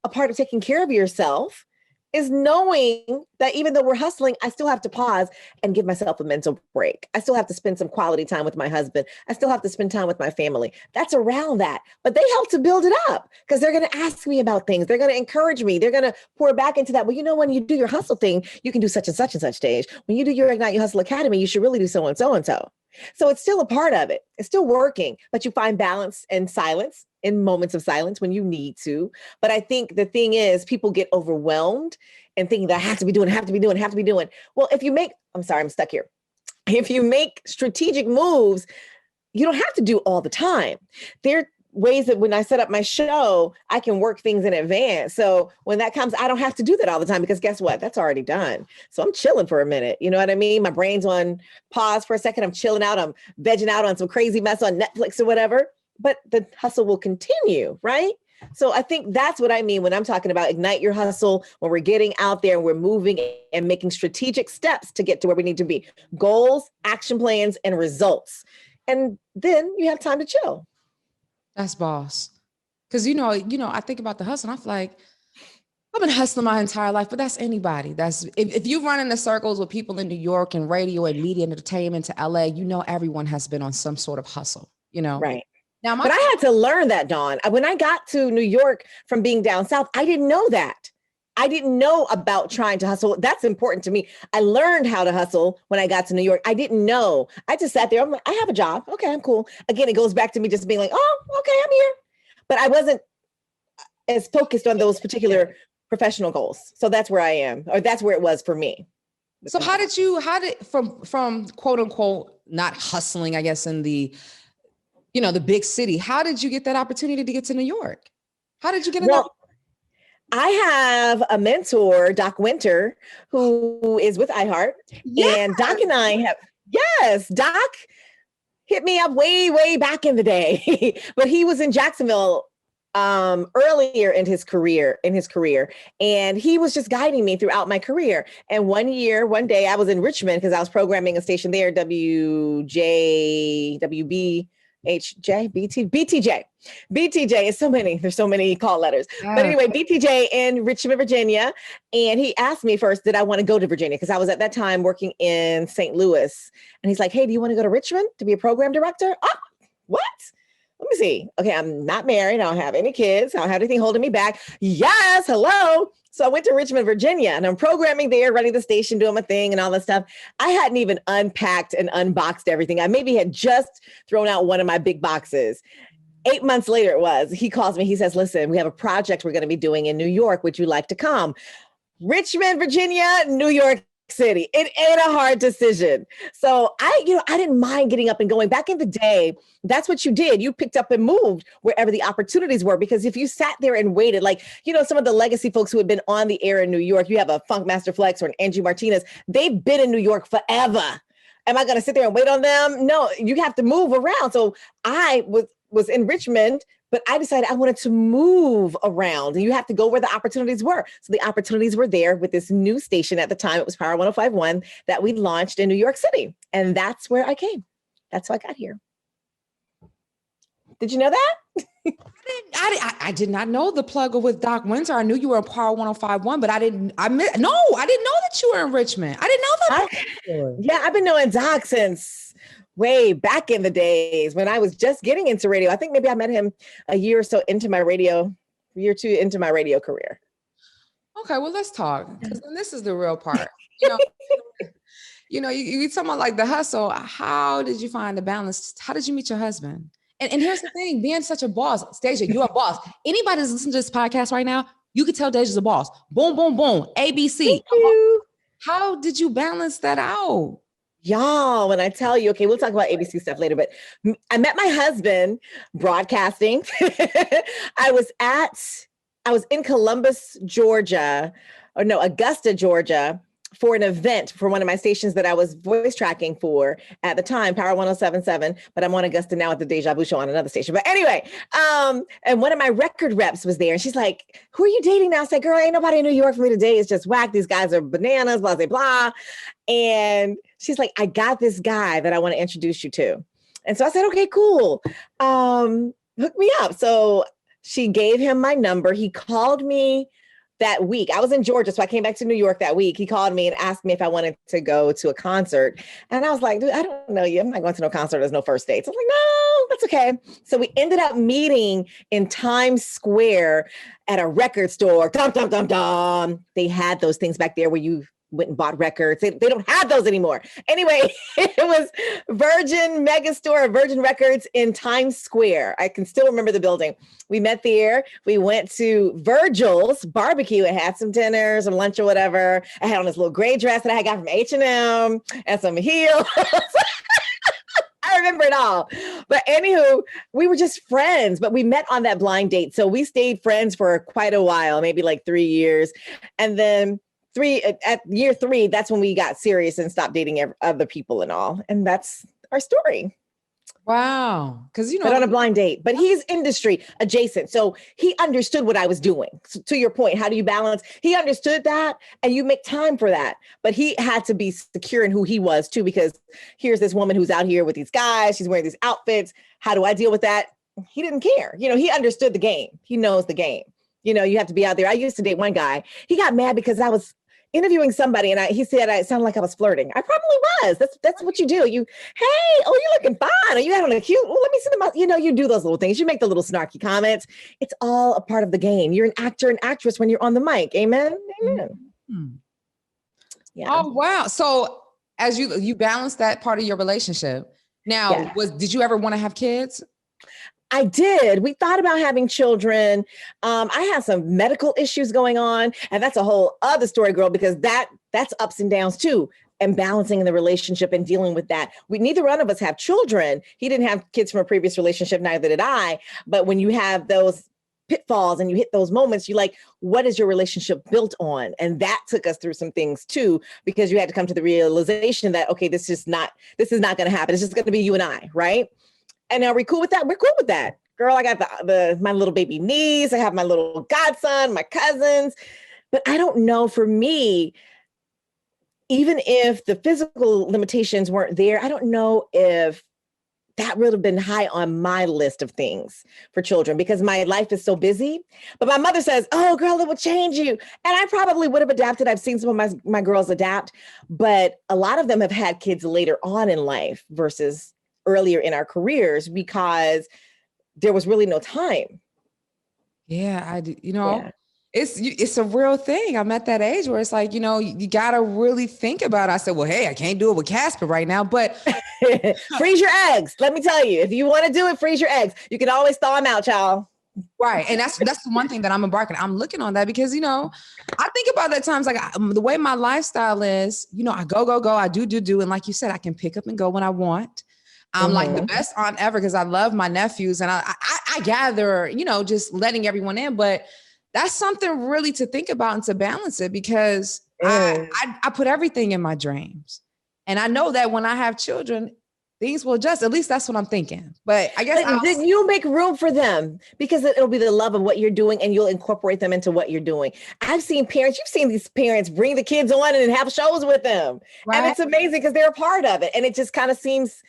a part of taking care of yourself is knowing that even though we're hustling, I still have to pause and give myself a mental break. I still have to spend some quality time with my husband. I still have to spend time with my family. That's around that. But they help to build it up because they're going to ask me about things. They're going to encourage me. They're going to pour back into that. Well, you know, when you do your hustle thing, you can do such and such and such stage. When you do your Ignite Your Hustle Academy, you should really do so and so and so. So it's still a part of it. It's still working, but you find balance and silence in moments of silence when you need to. But I think the thing is people get overwhelmed and thinking that I have to be doing. Well, I'm stuck here. If you make strategic moves, you don't have to do all the time. There are ways that when I set up my show, I can work things in advance. So when that comes, I don't have to do that all the time because guess what? That's already done. So I'm chilling for a minute. You know what I mean? My brain's on pause for a second. I'm chilling out. I'm vegging out on some crazy mess on Netflix or whatever. But the hustle will continue, right? So I think that's what I mean when I'm talking about ignite your hustle, when we're getting out there and we're moving and making strategic steps to get to where we need to be. Goals, action plans, and results. And then you have time to chill. That's boss. Because, you know, I think about the hustle and I'm like, I've been hustling my entire life, but that's anybody. That's if you run in the circles with people in New York and radio and media and entertainment to LA, you know, everyone has been on some sort of hustle, you know? Right. Now, but I had to learn that, Dawn. When I got to New York from being down south, I didn't know that. I didn't know about trying to hustle. That's important to me. I learned how to hustle when I got to New York. I didn't know. I just sat there. I'm like, I have a job. Okay, I'm cool. Again, it goes back to me just being like, oh, okay, I'm here. But I wasn't as focused on those particular professional goals. So that's where I am, or that's where it was for me. So how did from quote unquote, not hustling, I guess, in the big city, how did you get that opportunity to get to New York? How did you get enough? I have a mentor, 𝘗𝘲𝘲, who is with iHeart. Yes. And Doc and I Doc hit me up way back in the day, but he was in Jacksonville earlier in his career. And he was just guiding me throughout my career. And one day I was in Richmond because I was programming a station there, BTJ is so many. There's so many call letters. Yeah. But anyway, BTJ in Richmond, Virginia. And he asked me first, did I want to go to Virginia? Because I was at that time working in St. Louis. And he's like, hey, do you want to go to Richmond to be a program director? Oh, what? Let me see. Okay, I'm not married. I don't have any kids. I don't have anything holding me back. Yes, hello. So I went to Richmond, Virginia, and I'm programming there, running the station, doing my thing and all that stuff. I hadn't even unpacked and unboxed everything. I maybe had just thrown out one of my big boxes. 8 months later he calls me. He says, listen, we have a project we're going to be doing in New York. Would you like to come? Richmond, Virginia, New York City. It ain't a hard decision. So I didn't mind getting up and going. Back in the day, that's what you did. You picked up and moved wherever the opportunities were, because if you sat there and waited, like, some of the legacy folks who had been on the air in New York, you have a Funk Master Flex or an Angie Martinez, they've been in New York forever. Am I going to sit there and wait on them? No, you have to move around. So I was in Richmond, but I decided I wanted to move around. And you have to go where the opportunities were. So the opportunities were there with this new station at the time. It was Power 105.1 that we launched in New York City. And that's where I came. That's how I got here. Did you know that? I did not know the plug with 𝘗𝘲𝘲. I knew you were in Power 105.1, but I didn't know that you were in Richmond. I didn't know that. Yeah, I've been knowing Doc since way back in the days when I was just getting into radio. I think maybe I met him a year or two into my radio career. Okay, well, let's talk, because this is the real part. You talking about like the hustle. How did you find the balance? How did you meet your husband? And here's the thing, being such a boss, Deja, you're a boss. Anybody that's listening to this podcast right now, You could tell Deja's a boss. Boom, boom, boom. ABC. Thank you. How did you balance that out? Y'all, when I tell you, okay, we'll talk about ABC stuff later, but I met my husband broadcasting. I was in Columbus, Georgia, or no, Augusta, Georgia, for an event for one of my stations that I was voice tracking for at the time, Power 107.7, but I'm on Augusta now at the Deja Vu show on another station. But anyway, and one of my record reps was there and she's like, who are you dating now? I said, girl, ain't nobody in New York for me to date. It's just whack. These guys are bananas, blah, blah, blah. And she's like, I got this guy that I want to introduce you to. And so I said, okay, cool. Hook me up. So she gave him my number. He called me that week. I was in Georgia, so I came back to New York that week. He called me and asked me if I wanted to go to a concert. And I was like, dude, I don't know you. I'm not going to no concert. There's no first dates. I was like, no, that's okay. So we ended up meeting in Times Square at a record store. Dum, dum, dum, dum. They had those things back there where you went and bought records. They don't have those anymore. Anyway, it was Virgin Megastore, Virgin Records in Times Square. I can still remember the building. We met there. We went to Virgil's barbecue. It had some dinner, some lunch or whatever. I had on this little gray dress that I got from H&M and some heels. I remember it all. But anywho, we were just friends, but we met on that blind date. So we stayed friends for quite a while, maybe like 3 years. And then at year 3, that's when we got serious and stopped dating other people and all. And that's our story. Wow. Because, but on a blind date, but he's industry adjacent. So he understood what I was doing. So to your point, how do you balance? He understood that and you make time for that. But he had to be secure in who he was too, because here's this woman who's out here with these guys. She's wearing these outfits. How do I deal with that? He didn't care. He understood the game. He knows the game. You have to be out there. I used to date one guy. He got mad because I was interviewing somebody and he said I sounded like I was flirting. I probably was. That's what you do. You looking fine. Are you having a cute? Well, let me see them. You do those little things. You make the little snarky comments. It's all a part of the game. You're an actor and actress when you're on the mic. Amen. Amen. Mm-hmm. Yeah. Oh wow. So as you balance that part of your relationship. Now, did you ever want to have kids? I did. We thought about having children. I had some medical issues going on, and that's a whole other story, girl, because that's ups and downs too, and balancing the relationship and dealing with that. Neither one of us have children. He didn't have kids from a previous relationship, neither did I. But when you have those pitfalls and you hit those moments, you're like, what is your relationship built on? And that took us through some things too, because you had to come to the realization that, okay, this is not going to happen. It's just going to be you and I, right? And are we cool with that? We're cool with that. Girl, I got my little baby niece. I have my little godson, my cousins. But I don't know, for me, even if the physical limitations weren't there, I don't know if that would have been high on my list of things for children because my life is so busy. But my mother says, oh, girl, it will change you. And I probably would have adapted. I've seen some of my girls adapt, but a lot of them have had kids later on in life versus earlier in our careers because there was really no time. Yeah, it's a real thing. I'm at that age where it's like, you got to really think about it. I said, well, hey, I can't do it with Casper right now, but freeze your eggs. Let me tell you, if you want to do it, freeze your eggs. You can always thaw them out, y'all. Right. And that's the one thing that I'm embarking. I'm looking on that because, I think about that times, like the way my lifestyle is, I go, I do. And like you said, I can pick up and go when I want. I'm like the best aunt ever because I love my nephews and I gather, just letting everyone in. But that's something really to think about and to balance it because I put everything in my dreams. And I know that when I have children, things will adjust. At least that's what I'm thinking. But I guess then you'll make room for them because it'll be the love of what you're doing and you'll incorporate them into what you're doing. I've seen parents, you've seen these parents bring the kids on and have shows with them. Right. And it's amazing because they're a part of it. And it just kind of seems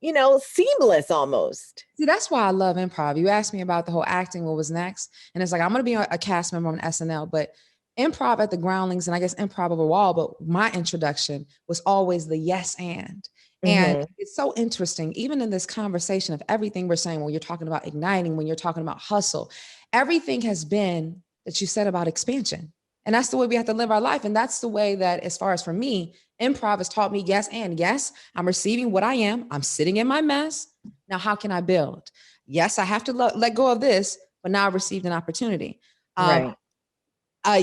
seamless almost. See, that's why I love improv. You asked me about the whole acting, what was next. And it's like, I'm going to be a cast member on SNL, but improv at the Groundlings and I guess improv overall, but my introduction was always the yes and. And it's so interesting, even in this conversation of everything we're saying, when you're talking about igniting, when you're talking about hustle, everything has been that you said about expansion. And that's the way we have to live our life. And that's the way that, as far as for me, improv has taught me yes, and yes, I'm receiving what I am. I'm sitting in my mess. Now, how can I build? Yes, I have to let go of this, but now I've received an opportunity. Right.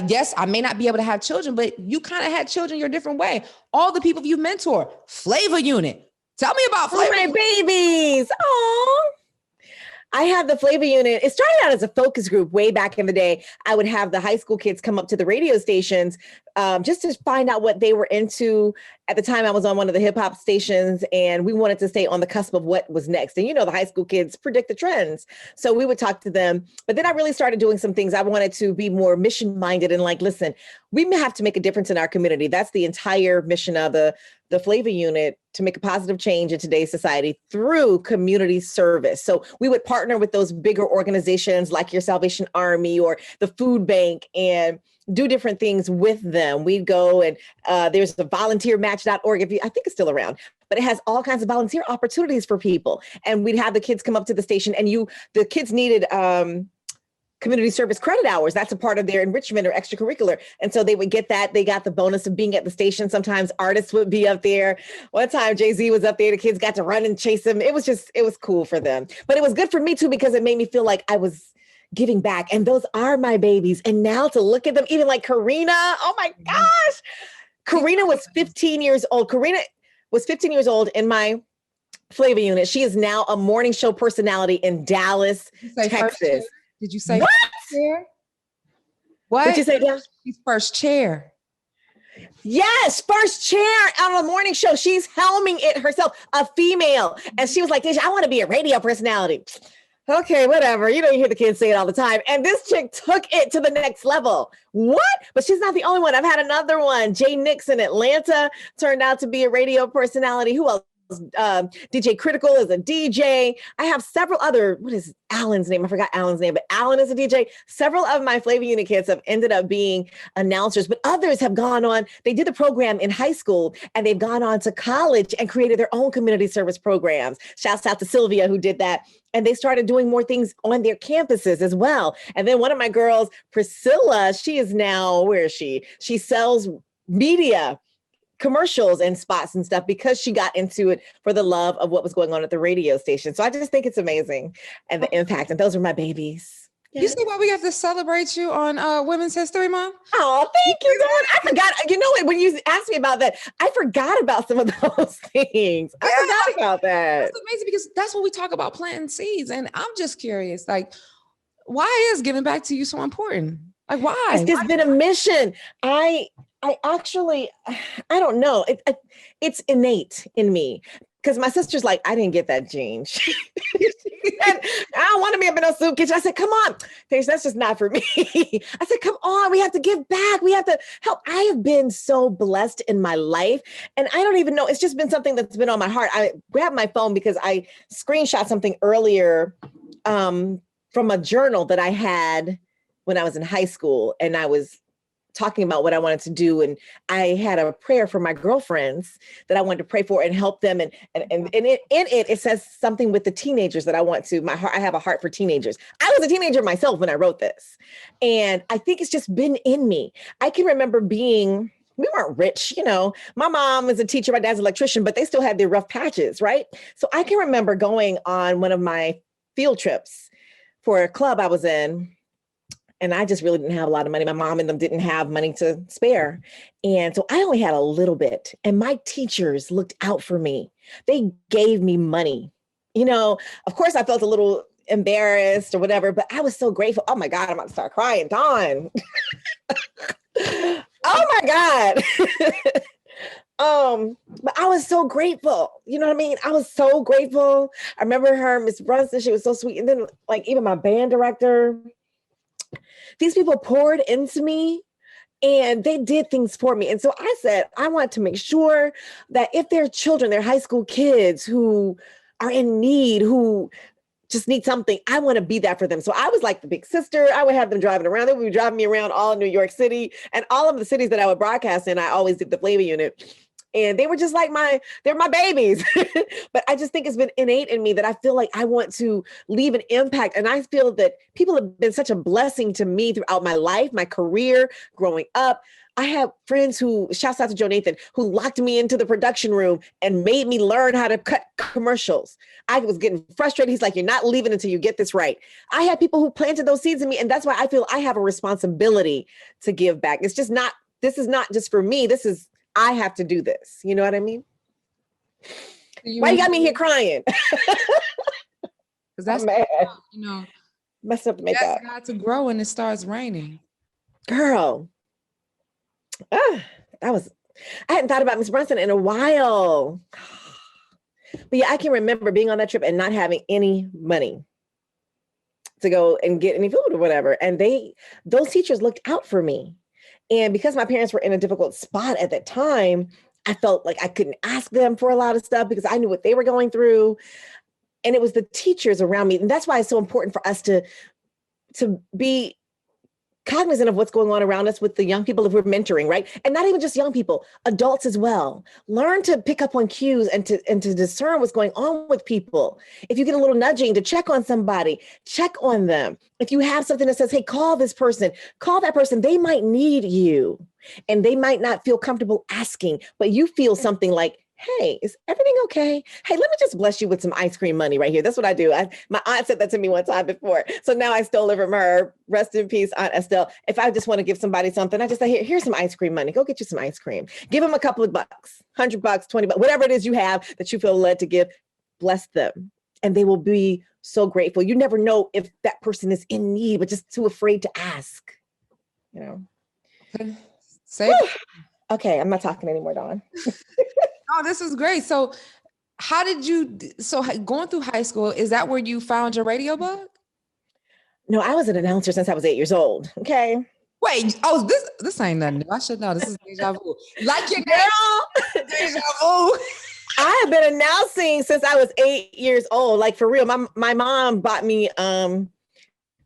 Yes, I may not be able to have children, but you kind of had children your different way. All the people you mentor, Flavor Unit. Tell me about Flavor my Unit. babies. Oh, I had the Flavor Unit. It started out as a focus group way back in the day. I would have the high school kids come up to the radio stations just to find out what they were into. At the time, I was on one of the hip hop stations, and we wanted to stay on the cusp of what was next. And the high school kids predict the trends. So we would talk to them. But then I really started doing some things. I wanted to be more mission minded and like, listen, we have to make a difference in our community. That's the entire mission of the Flavor Unit, to make a positive change in today's society through community service. So we would partner with those bigger organizations like your Salvation Army or the food bank and do different things with them. We'd go and there's the volunteermatch.org. I think it's still around, but it has all kinds of volunteer opportunities for people. And we'd have the kids come up to the station, and the kids needed community service credit hours. That's a part of their enrichment or extracurricular. And so they would get that. They got the bonus of being at the station. Sometimes artists would be up there. One time Jay-Z was up there. The kids got to run and chase him. It was cool for them. But it was good for me too, because it made me feel like I was giving back. And those are my babies. And now to look at them, even like Karina, oh my gosh. Karina was 15 years old. Karina was 15 years old in my Flavor Unit. She is now a morning show personality in Dallas, Texas. Did you say what? Chair? What did you say, Deja? She's first chair. Yes, first chair on a morning show. She's helming it herself, a female. And she was like, Deja, I want to be a radio personality. Okay, whatever. You hear the kids say it all the time. And this chick took it to the next level. What? But she's not the only one. I've had another one. Jay Nix in Atlanta turned out to be a radio personality. Who else? DJ Critical is a DJ. I have several other, what is Alan's name? I forgot Alan's name, but Alan is a DJ. Several of my Flavor Unit kids have ended up being announcers, but others have gone on. They did the program in high school and they've gone on to college and created their own community service programs. Shouts out to Sylvia who did that. And they started doing more things on their campuses as well. And then one of my girls, Priscilla, she is now, where is she? She sells media commercials and spots and stuff because she got into it for the love of what was going on at the radio station. So I just think it's amazing and the impact. And those are my babies. Yeah. You see why we have to celebrate you on Women's History Month? Oh, thank you, Dawn. I forgot. You know what? When you asked me about that, I forgot about some of those things. I forgot about that. That's amazing because that's what we talk about, planting seeds. And I'm just curious, like, why is giving back to you so important? Like, why? It's just been a mission. I actually, I don't know. It's innate in me because my sister's like, I didn't get that gene. She said, I don't want to be up in no soup kitchen. I said, come on, Paige, that's just not for me. I said, come on, we have to give back. We have to help. I have been so blessed in my life. And I don't even know. It's just been something that's been on my heart. I grabbed my phone because I screenshot something earlier from a journal that I had when I was in high school. And I was talking about what I wanted to do. And I had a prayer for my girlfriends that I wanted to pray for and help them. And in it says something with the teenagers that I want to, I have a heart for teenagers. I was a teenager myself when I wrote this. And I think it's just been in me. I can remember we weren't rich, my mom is a teacher, my dad's an electrician, but they still had their rough patches, right? So I can remember going on one of my field trips for a club I was in. And I just really didn't have a lot of money. My mom and them didn't have money to spare. And so I only had a little bit. And my teachers looked out for me. They gave me money. Of course I felt a little embarrassed or whatever, but I was so grateful. Oh my God, I'm about to start crying, Dawn. Oh my God. But I was so grateful. You know what I mean? I was so grateful. I remember her, Miss Brunson, she was so sweet. And then like even my band director, these people poured into me and they did things for me. And so I said, I want to make sure that if there are children, they're high school kids who are in need, who just need something, I want to be that for them. So I was like the big sister. I would have them driving around. They would be driving me around all New York City and all of the cities that I would broadcast in. I always did the Flavor Unit. And they were just like they're my babies. But I just think it's been innate in me that I feel like I want to leave an impact. And I feel that people have been such a blessing to me throughout my life, my career, growing up. I have friends who, shouts out to Joe Nathan, who locked me into the production room and made me learn how to cut commercials. I was getting frustrated. He's like, you're not leaving until you get this right. I had people who planted those seeds in me. And that's why I feel I have a responsibility to give back. It's just not, this is not just for me. This is, I have to do this. You know what I mean? Why you got me here crying? Because that's mad. You know, messed up the makeup. That's got to grow when it starts raining. Girl. I hadn't thought about Miss Brunson in a while. But yeah, I can remember being on that trip and not having any money to go and get any food or whatever. And those teachers looked out for me. And because my parents were in a difficult spot at that time, I felt like I couldn't ask them for a lot of stuff because I knew what they were going through. And it was the teachers around me. And that's why it's so important for us to be cognizant of what's going on around us with the young people that we're mentoring, right? And not even just young people, adults as well. Learn to pick up on cues and to discern what's going on with people. If you get a little nudging to check on somebody, check on them. If you have something that says, hey, call this person, call that person, they might need you and they might not feel comfortable asking, but you feel something like, hey, is everything okay? Hey, let me just bless you with some ice cream money right here. That's what I do. My aunt said that to me one time before. So now I stole it from her. Rest in peace, Aunt Estelle. If I just want to give somebody something, I just say, here's some ice cream money. Go get you some ice cream. Give them a couple of bucks, $100, $20, whatever it is you have that you feel led to give, bless them. And they will be so grateful. You never know if that person is in need, but just too afraid to ask, you know? Okay. Say okay, I'm not talking anymore, Dawn. Oh, this is great. So going through high school, is that where you found your radio bug? No, I was an announcer since I was 8 years old. Okay. Wait, this ain't nothing new. I should know. This is deja vu. Like your girl, deja vu. I have been announcing since I was 8 years old. Like for real. My mom bought me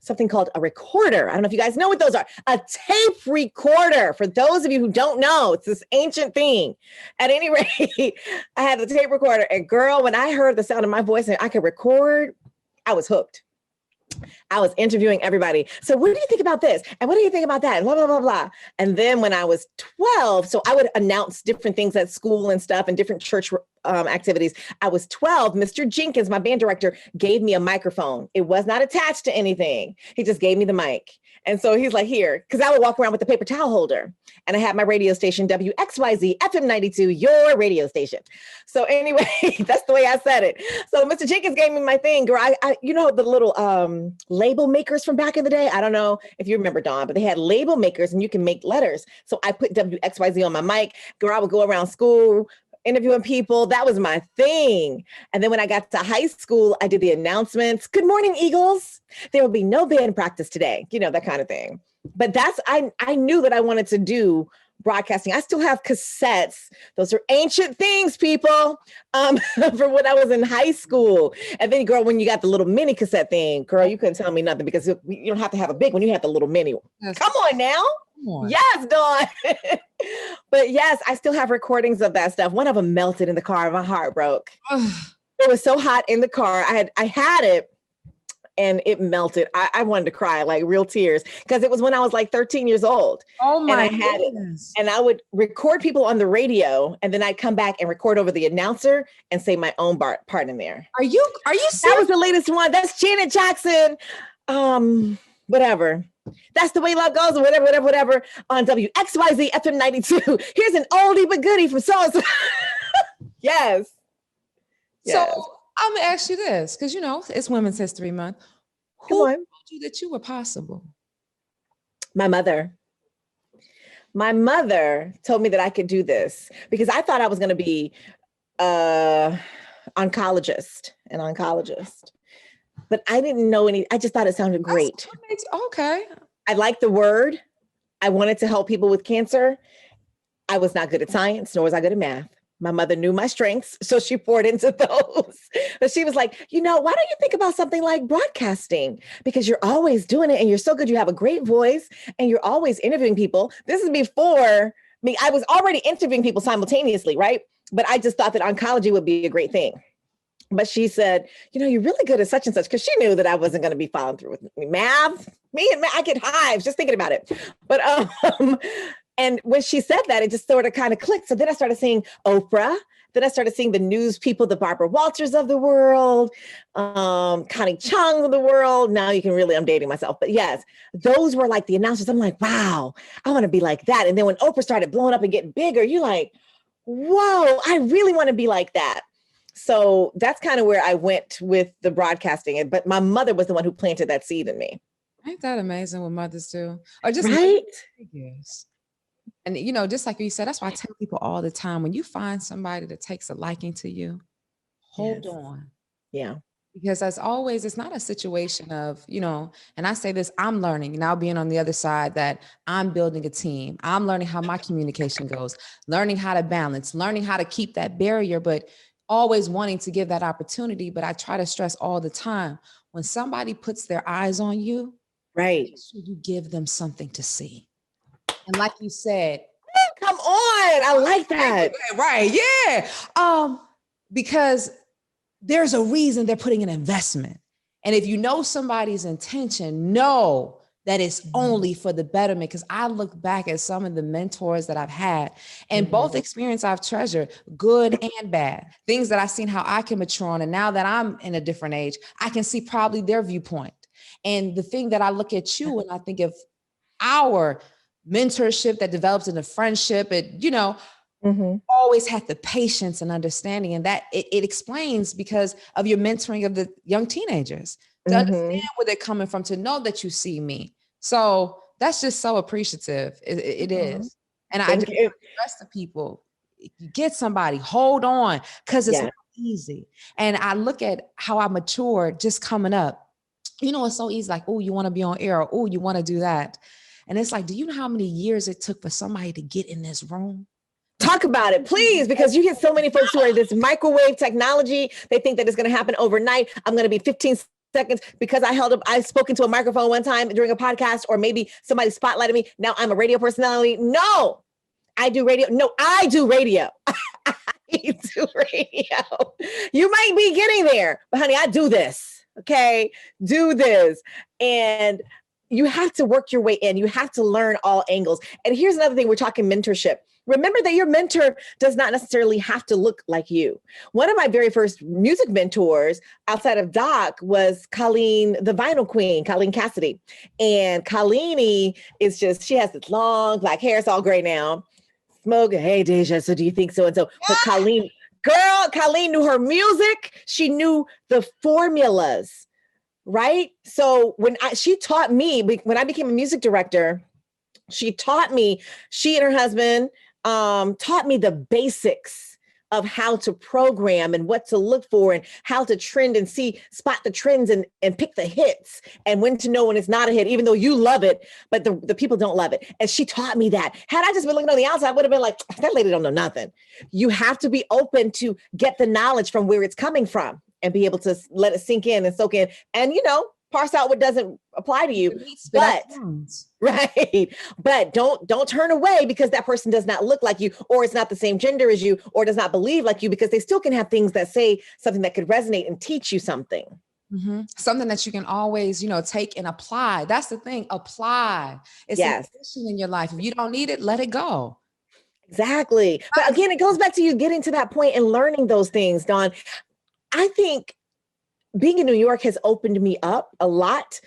something called a recorder. I don't know if you guys know what those are. A tape recorder. For those of you who don't know, it's this ancient thing. At any rate, I had the tape recorder. And girl, when I heard the sound of my voice and I could record, I was hooked. I was interviewing everybody. So what do you think about this? And what do you think about that? And blah, blah, blah, blah. And then when I was 12, so I would announce different things at school and stuff and different church activities. I was 12. Mr. Jenkins, my band director, gave me a microphone. It was not attached to anything. He just gave me the mic. And so he's like, here, because I would walk around with the paper towel holder. And I had my radio station, WXYZ FM 92, your radio station. So anyway, that's the way I said it. So Mr. Jenkins gave me my thing. Girl, I you know, the little label makers from back in the day. I don't know if you remember, Dawn, but they had label makers and you can make letters. So I put WXYZ on my mic. Girl, I would go around school interviewing people. That was my thing. And then when I got to high school, I did the announcements. Good morning, Eagles. There will be no band practice today. You know, that kind of thing. But I knew that I wanted to do broadcasting. I still have cassettes. Those are ancient things, people, from when I was in high school. And then, girl, when you got the little mini cassette thing, girl, you couldn't tell me nothing because you don't have to have a big one. You have the little mini one. Yes. Come on now. Come on. Yes, Dawn. But yes, I still have recordings of that stuff. One of them melted in the car. My heart broke. It was so hot in the car. I had it. And it melted. I wanted to cry, like real tears, because it was when I was like 13 years old. Oh my goodness. And I had it. And I would record people on the radio, and then I'd come back and record over the announcer and say my own part in there. Are you serious? That was the latest one. That's Janet Jackson. Whatever. That's the way love goes, or whatever. On WXYZ FM 92. Here's an oldie but goodie from so-and-so. Yes. So I'm gonna ask you this, because you know it's Women's History Month. Who told you that you were possible? My mother. My mother told me that I could do this because I thought I was going to be an oncologist, but I didn't know any. I just thought it sounded great. Okay. I liked the word. I wanted to help people with cancer. I was not good at science, nor was I good at math. My mother knew my strengths, so she poured into those. But she was like, you know, why don't you think about something like broadcasting? Because you're always doing it and you're so good. You have a great voice and you're always interviewing people. This is before me. I was already interviewing people simultaneously, right? But I just thought that oncology would be a great thing. But she said, you know, you're really good at such and such, because she knew that I wasn't going to be following through with math. Me and math, I get hives just thinking about it. But And when she said that, it just sort of kind of clicked. So then I started seeing Oprah. Then I started seeing the news people, the Barbara Walters of the world, Connie Chung of the world. Now you can really, I'm dating myself, but yes, those were like the announcers. I'm like, wow, I want to be like that. And then when Oprah started blowing up and getting bigger, you're like, whoa, I really want to be like that. So that's kind of where I went with the broadcasting. But my mother was the one who planted that seed in me. Ain't that amazing what mothers do? Or just right? figures. And, you know, just like you said, that's why I tell people all the time, when you find somebody that takes a liking to you, hold on. Yeah. Because as always, it's not a situation of, you know, and I say this, I'm learning now being on the other side that I'm building a team. I'm learning how my communication goes, learning how to balance, learning how to keep that barrier, but always wanting to give that opportunity. But I try to stress all the time, when somebody puts their eyes on you, right, make sure you give them something to see. And like you said, come on, I like that. Right, yeah. Because there's a reason they're putting an investment. And if you know somebody's intention, know that it's only for the betterment. Because I look back at some of the mentors that I've had, and both experience I've treasured, good and bad, things that I've seen how I can mature on. And now that I'm in a different age, I can see probably their viewpoint. And the thing that I look at you and I think of our mentorship that develops into friendship, it, you know, always had the patience and understanding. And that it explains because of your mentoring of the young teenagers to understand where they're coming from, to know that you see me. So that's just so appreciative. It is. And I just stress to people, if you get somebody, hold on, because it's not easy. And I look at how I matured just coming up. You know, it's so easy, like, oh, you want to be on air, or oh, you want to do that. And it's like, do you know how many years it took for somebody to get in this room? Talk about it, please, because you get so many folks who are this microwave technology. They think that it's going to happen overnight. I'm going to be 15 seconds because I spoke into a microphone one time during a podcast, or maybe somebody spotlighted me. Now I'm a radio personality. No, I do radio. No, I do radio. I do radio. You might be getting there, but honey, I do this. Okay, do this. And you have to work your way in. You have to learn all angles. And here's another thing, we're talking mentorship. Remember that your mentor does not necessarily have to look like you. One of my very first music mentors outside of Doc was Colleen, the vinyl queen, Colleen Cassidy. And Colleen is just, she has this long black hair. It's all gray now. Smoke, hey, Deja, so do you think so and so? But Colleen knew her music. She knew the formulas, right? So she taught me, when I became a music director, she taught me, she and her husband taught me the basics of how to program and what to look for and how to trend and spot the trends and pick the hits and when to know when it's not a hit, even though you love it, but the people don't love it. And she taught me that. Had I just been looking on the outside, I would have been like, that lady don't know nothing. You have to be open to get the knowledge from where it's coming from and be able to let it sink in and soak in and, you know, parse out what doesn't apply to you. But right. But don't turn away because that person does not look like you, or it's not the same gender as you, or does not believe like you, because they still can have things that say something that could resonate and teach you something. Something that you can always, you know, take and apply. That's the thing. Apply. It's an addition in your life. If you don't need it, let it go. Exactly. But again, it goes back to you getting to that point and learning those things, Dawn. I think being in New York has opened me up a lot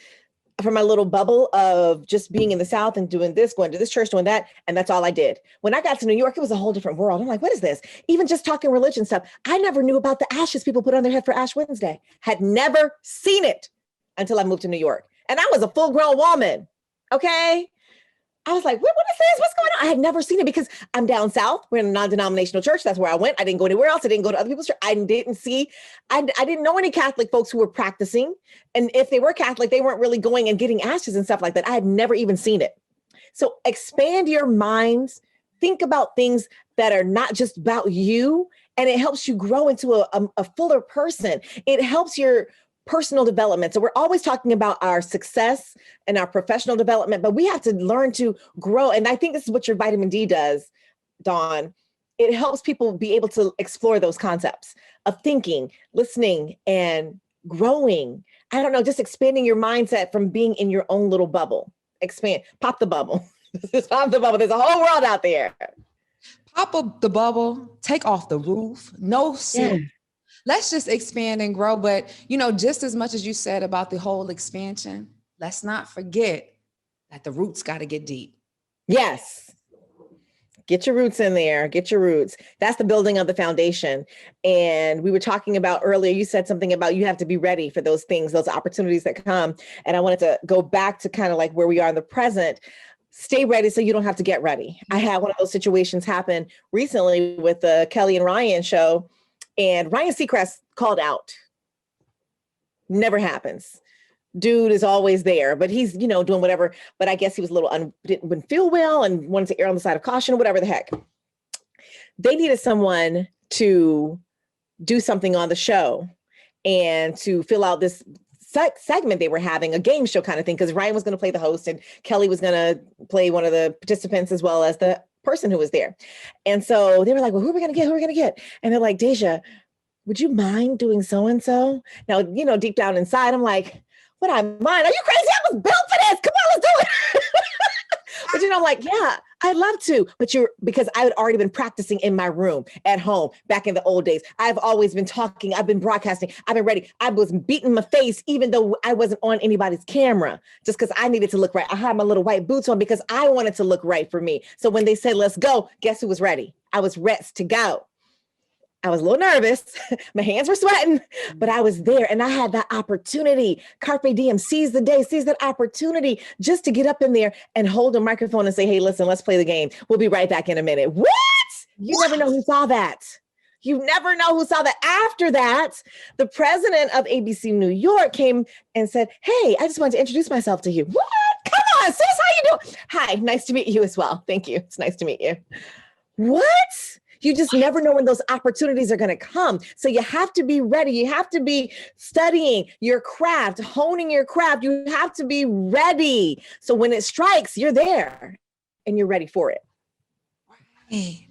from my little bubble of just being in the South and doing this, going to this church, doing that. And that's all I did. When I got to New York, it was a whole different world. I'm like, what is this? Even just talking religion stuff. I never knew about the ashes people put on their head for Ash Wednesday. Had never seen it until I moved to New York. And I was a full grown woman. Okay. I was like, what is this? What's going on? I had never seen it because I'm down South. We're in a non-denominational church. That's where I went. I didn't go anywhere else. I didn't go to other people's church. I didn't know any Catholic folks who were practicing. And if they were Catholic, they weren't really going and getting ashes and stuff like that. I had never even seen it. So expand your minds. Think about things that are not just about you. And it helps you grow into a fuller person. It helps your personal development. So we're always talking about our success and our professional development, but we have to learn to grow. And I think this is what your vitamin D does, Dawn. It helps people be able to explore those concepts of thinking, listening, and growing. I don't know, just expanding your mindset from being in your own little bubble. Expand, pop the bubble. This is pop the bubble. There's a whole world out there. Pop up the bubble, take off the roof, no seal. Yeah. Let's just expand and grow. But, you know, just as much as you said about the whole expansion, let's not forget that the roots got to get deep. Yes. Get your roots in there. Get your roots. That's the building of the foundation. And we were talking about earlier, you said something about you have to be ready for those things, those opportunities that come. And I wanted to go back to kind of like where we are in the present. Stay ready so you don't have to get ready. I had one of those situations happen recently with the Kelly and Ryan show, and Ryan Seacrest called out. Never happens. Dude is always there, but he's, you know, doing whatever. But I guess he was a little, didn't feel well and wanted to err on the side of caution, whatever the heck. They needed someone to do something on the show and to fill out this segment they were having, a game show kind of thing, because Ryan was going to play the host and Kelly was going to play one of the participants as well as the person who was there. And so they were like, well, who are we going to get? Who are we going to get? And they're like, Deja, would you mind doing so-and-so? Now, you know, deep down inside, I'm like, would I mind? Are you crazy? I was built for this. Come on, let's do it. But you know, I'm like, yeah, I'd love to. But because I had already been practicing in my room at home back in the old days. I've always been talking. I've been broadcasting. I've been ready. I was beating my face, even though I wasn't on anybody's camera, just because I needed to look right. I had my little white boots on because I wanted to look right for me. So when they said, let's go, guess who was ready? I was ready to go. I was a little nervous. My hands were sweating, but I was there and I had that opportunity. Carpe diem, seize the day, seize that opportunity just to get up in there and hold a microphone and say, hey, listen, let's play the game. We'll be right back in a minute. What? You never know who saw that. You never know who saw that. After that, the president of ABC New York came and said, hey, I just wanted to introduce myself to you. What? Come on, sis, how you doing? Hi, nice to meet you as well. Thank you. It's nice to meet you. What? You just never know when those opportunities are going to come. So you have to be ready. You have to be studying your craft, honing your craft. You have to be ready. So when it strikes, you're there and you're ready for it. Right.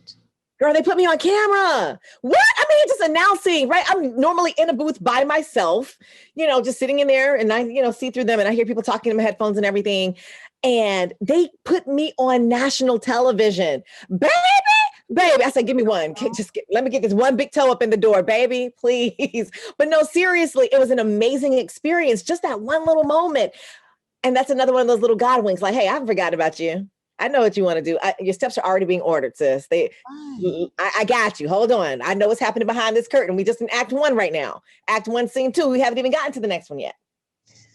Girl, they put me on camera. What? I mean, just announcing, right? I'm normally in a booth by myself, you know, just sitting in there and I, you know, see through them and I hear people talking in my headphones and everything. And they put me on national television. Baby, I said, give me one. Let me get this one big toe up in the door, baby, please. But no, seriously, it was an amazing experience. Just that one little moment. And that's another one of those little God winks. Like, hey, I haven't forgotten about you. I know what you want to do. Your steps are already being ordered, sis. I got you. Hold on. I know what's happening behind this curtain. We just in Act 1 right now. Act 1, Scene 2. We haven't even gotten to the next one yet.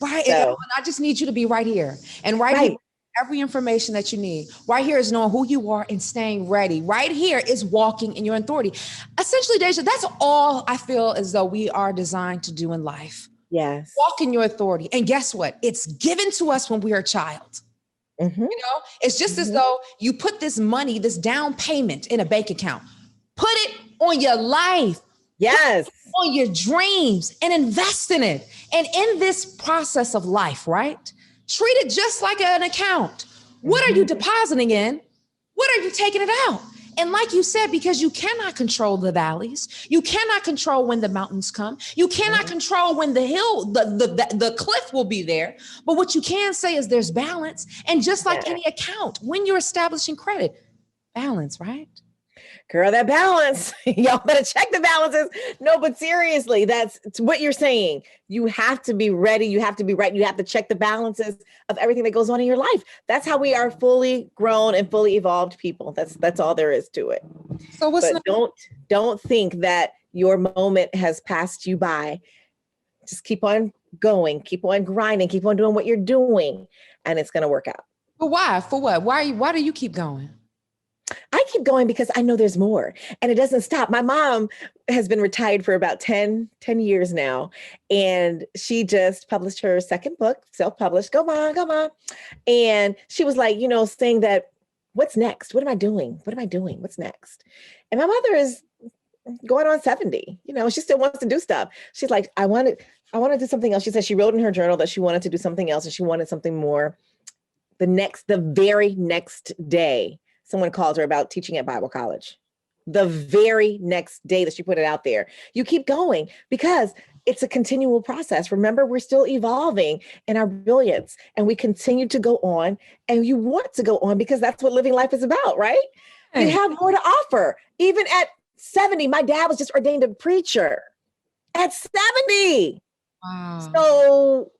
Right. So, and I just need you to be right here. And right here. Every information that you need. Right here is knowing who you are and staying ready. Right here is walking in your authority. Essentially, Deja, that's all I feel as though we are designed to do in life. Yes. Walk in your authority. And guess what? It's given to us when we are a child. Mm-hmm. You know, it's just as though you put this money, this down payment in a bank account, put it on your life. Yes. On your dreams and invest in it. And in this process of life, right? Treat it just like an account. What are you depositing in? What are you taking it out? And like you said, because you cannot control the valleys, you cannot control when the mountains come, you cannot control when the hill, the cliff will be there. But what you can say is there's balance. And just like any account, when you're establishing credit, balance, right? Girl, that balance, y'all better check the balances. No, but seriously, that's what you're saying. You have to be ready. You have to be right. You have to check the balances of everything that goes on in your life. That's how we are fully grown and fully evolved people. That's all there is to it. So don't think that your moment has passed you by. Just keep on going, keep on grinding, keep on doing what you're doing, and it's going to work out. But why? For what? Why do you keep going? I keep going because I know there's more and it doesn't stop. My mom has been retired for about 10 years now. And she just published her second book, self-published. Go on. And she was like, you know, saying that, what's next? What am I doing? What's next? And my mother is going on 70, you know, she still wants to do stuff. She's like, I want to do something else. She said she wrote in her journal that she wanted to do something else and she wanted something more. The very next day, someone called her about teaching at Bible college. the very next day that she put it out there. You keep going because it's a continual process. Remember, we're still evolving in our brilliance and we continue to go on, and you want to go on because that's what living life is about, right? You have more to offer. Even at 70, my dad was just ordained a preacher at 70. Wow. So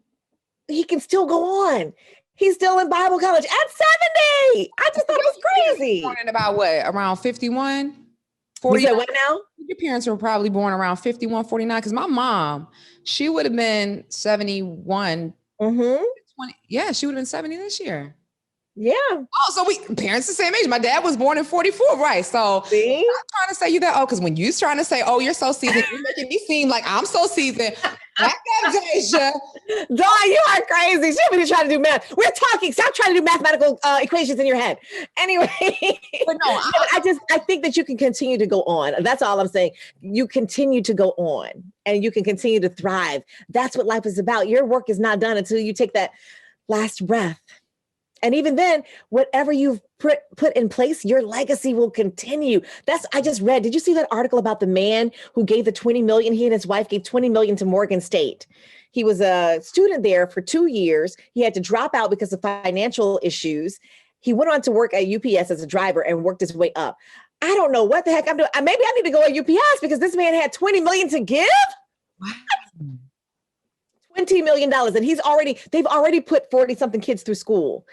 he can still go on. He's still in Bible college at 70. I just thought it was crazy. Born in about what, around 51? You 40? said what now? Your parents were probably born around 51, 49. Because my mom, she would have been 71. 20, yeah, she would have been 70 this year. Yeah. Oh, so we parents the same age. My dad was born in 44, right? So See? I'm trying to say you that, because when you're trying to say, oh, you're so seasoned, you're making me seem like I'm so seasoned. Back up, Deja. Dawn, you are crazy. She should be trying to do math. We're talking. Stop trying to do mathematical equations in your head. Anyway, But no, I think that you can continue to go on. That's all I'm saying. You continue to go on and you can continue to thrive. That's what life is about. Your work is not done until you take that last breath. And even then, whatever you've put in place, your legacy will continue. I just read, did you see that article about the man who gave the 20 million? He and his wife gave 20 million to Morgan State. He was a student there for 2 years. He had to drop out because of financial issues. He went on to work at UPS as a driver and worked his way up. I don't know what the heck I'm doing. Maybe I need to go at UPS because this man had 20 million to give. wow. $20 million. And they've already put 40 something kids through school.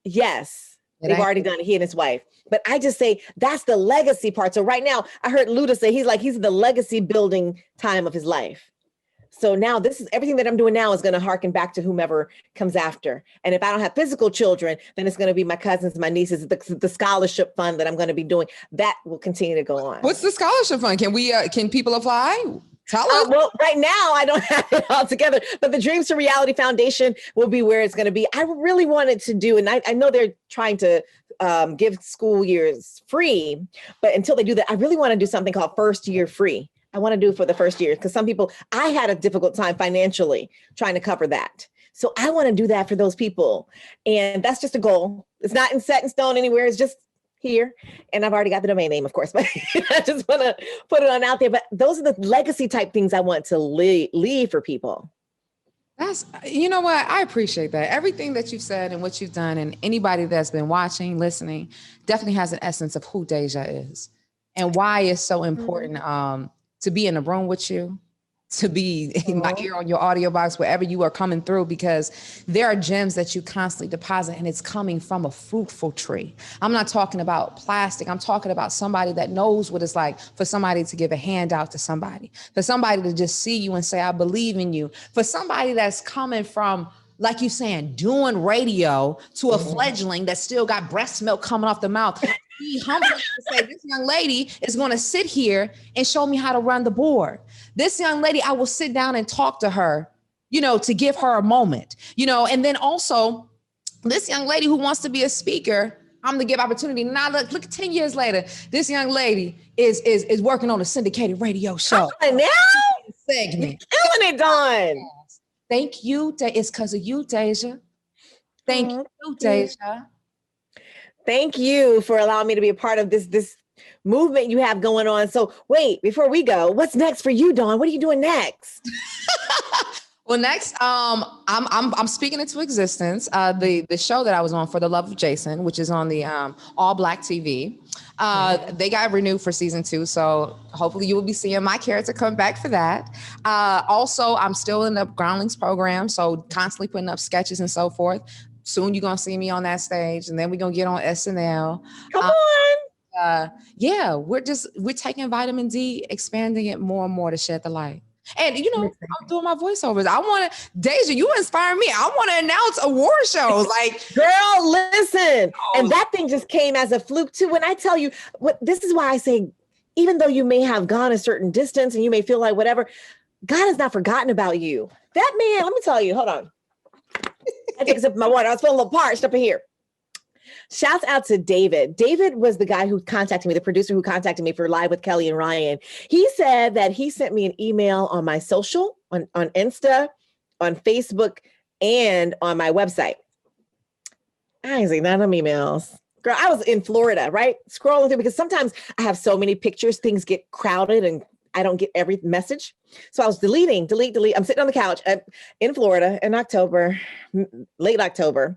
Yes, they've already done it, he and his wife. But I just say that's the legacy part. So right now I heard Luda say he's the legacy building time of his life. So now this is everything that I'm doing now is going to harken back to whomever comes after. And if I don't have physical children, then it's going to be my cousins, my nieces, the scholarship fund that I'm going to be doing. That will continue to go on. What's the scholarship fund? Can people apply? Tell us. Well, right now I don't have it all together, but the Dreams to Reality Foundation will be where it's going to be. I really wanted to do, and I know they're trying to give school years free, but until they do that, I really want to do something called First Year Free. I want to do it for the first year because I had a difficult time financially trying to cover that. So I want to do that for those people. And that's just a goal. It's not set in stone anywhere. It's just here. And I've already got the domain name, of course, but I just want to put it on out there. But those are the legacy type things I want to leave for people. You know what? I appreciate that. Everything that you've said and what you've done, and anybody that's been watching, listening, definitely has an essence of who Deja is and why it's so important to be in a room with you, to be in my ear on your audio box, wherever you are coming through, because there are gems that you constantly deposit and it's coming from a fruitful tree. I'm not talking about plastic. I'm talking about somebody that knows what it's like for somebody to give a handout to somebody, for somebody to just see you and say, I believe in you, for somebody that's coming from, like you saying, doing radio to a fledgling that still got breast milk coming off the mouth. Be humble to say, this young lady is going to sit here and show me how to run the board. This young lady, I will sit down and talk to her, to give her a moment, and then also this young lady who wants to be a speaker, I'm going to give opportunity. Now look, 10 years later, this young lady is working on a syndicated radio show. Now segment. Killing it, Dawn. Thank you. It's because of you, Deja. Thank you, Deja. Thank you for allowing me to be a part of this movement you have going on. So wait, before we go, what's next for you, Dawn? What are you doing next? Well, next, I'm speaking into existence. The show that I was on, For the Love of Jason, which is on the All Black TV. They got renewed for season 2. So hopefully you will be seeing my character come back for that. Also, I'm still in the Groundlings program. So constantly putting up sketches and so forth. Soon you're going to see me on that stage, and then we're going to get on SNL. Come on. Yeah, we're taking vitamin D, expanding it more and more to shed the light. And, I'm doing my voiceovers. Deja, you inspire me. I want to announce award shows. Girl, listen. And that thing just came as a fluke too. When I tell you, this is why I say, even though you may have gone a certain distance and you may feel like whatever, God has not forgotten about you. That man, let me tell you, hold on. I take a sip of my water. I was feeling a little parched up in here. Shouts out to David. David was the guy who contacted me, the producer who contacted me for Live with Kelly and Ryan. He said that he sent me an email on my social, on Insta, on Facebook, and on my website. I ain't seen none of them emails. Girl, I was in Florida, right? Scrolling through because sometimes I have so many pictures, things get crowded and I don't get every message. So I was delete. I'm sitting on the couch in Florida in October, late October.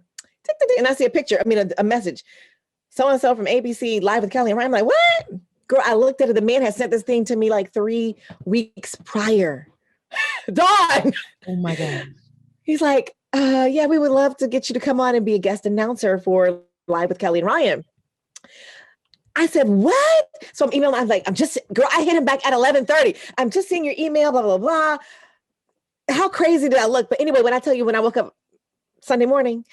And I see a picture, a message. So-and-so from ABC Live with Kelly and Ryan. I'm like, what? Girl, I looked at it. The man had sent this thing to me like 3 weeks prior. Dawn. Oh my God. He's like, yeah, we would love to get you to come on and be a guest announcer for Live with Kelly and Ryan. I said, what? So I'm emailing. I'm like, girl, I hit him back at 11:30. I'm just seeing your email, blah, blah, blah. How crazy did I look? But anyway, when I woke up Sunday morning,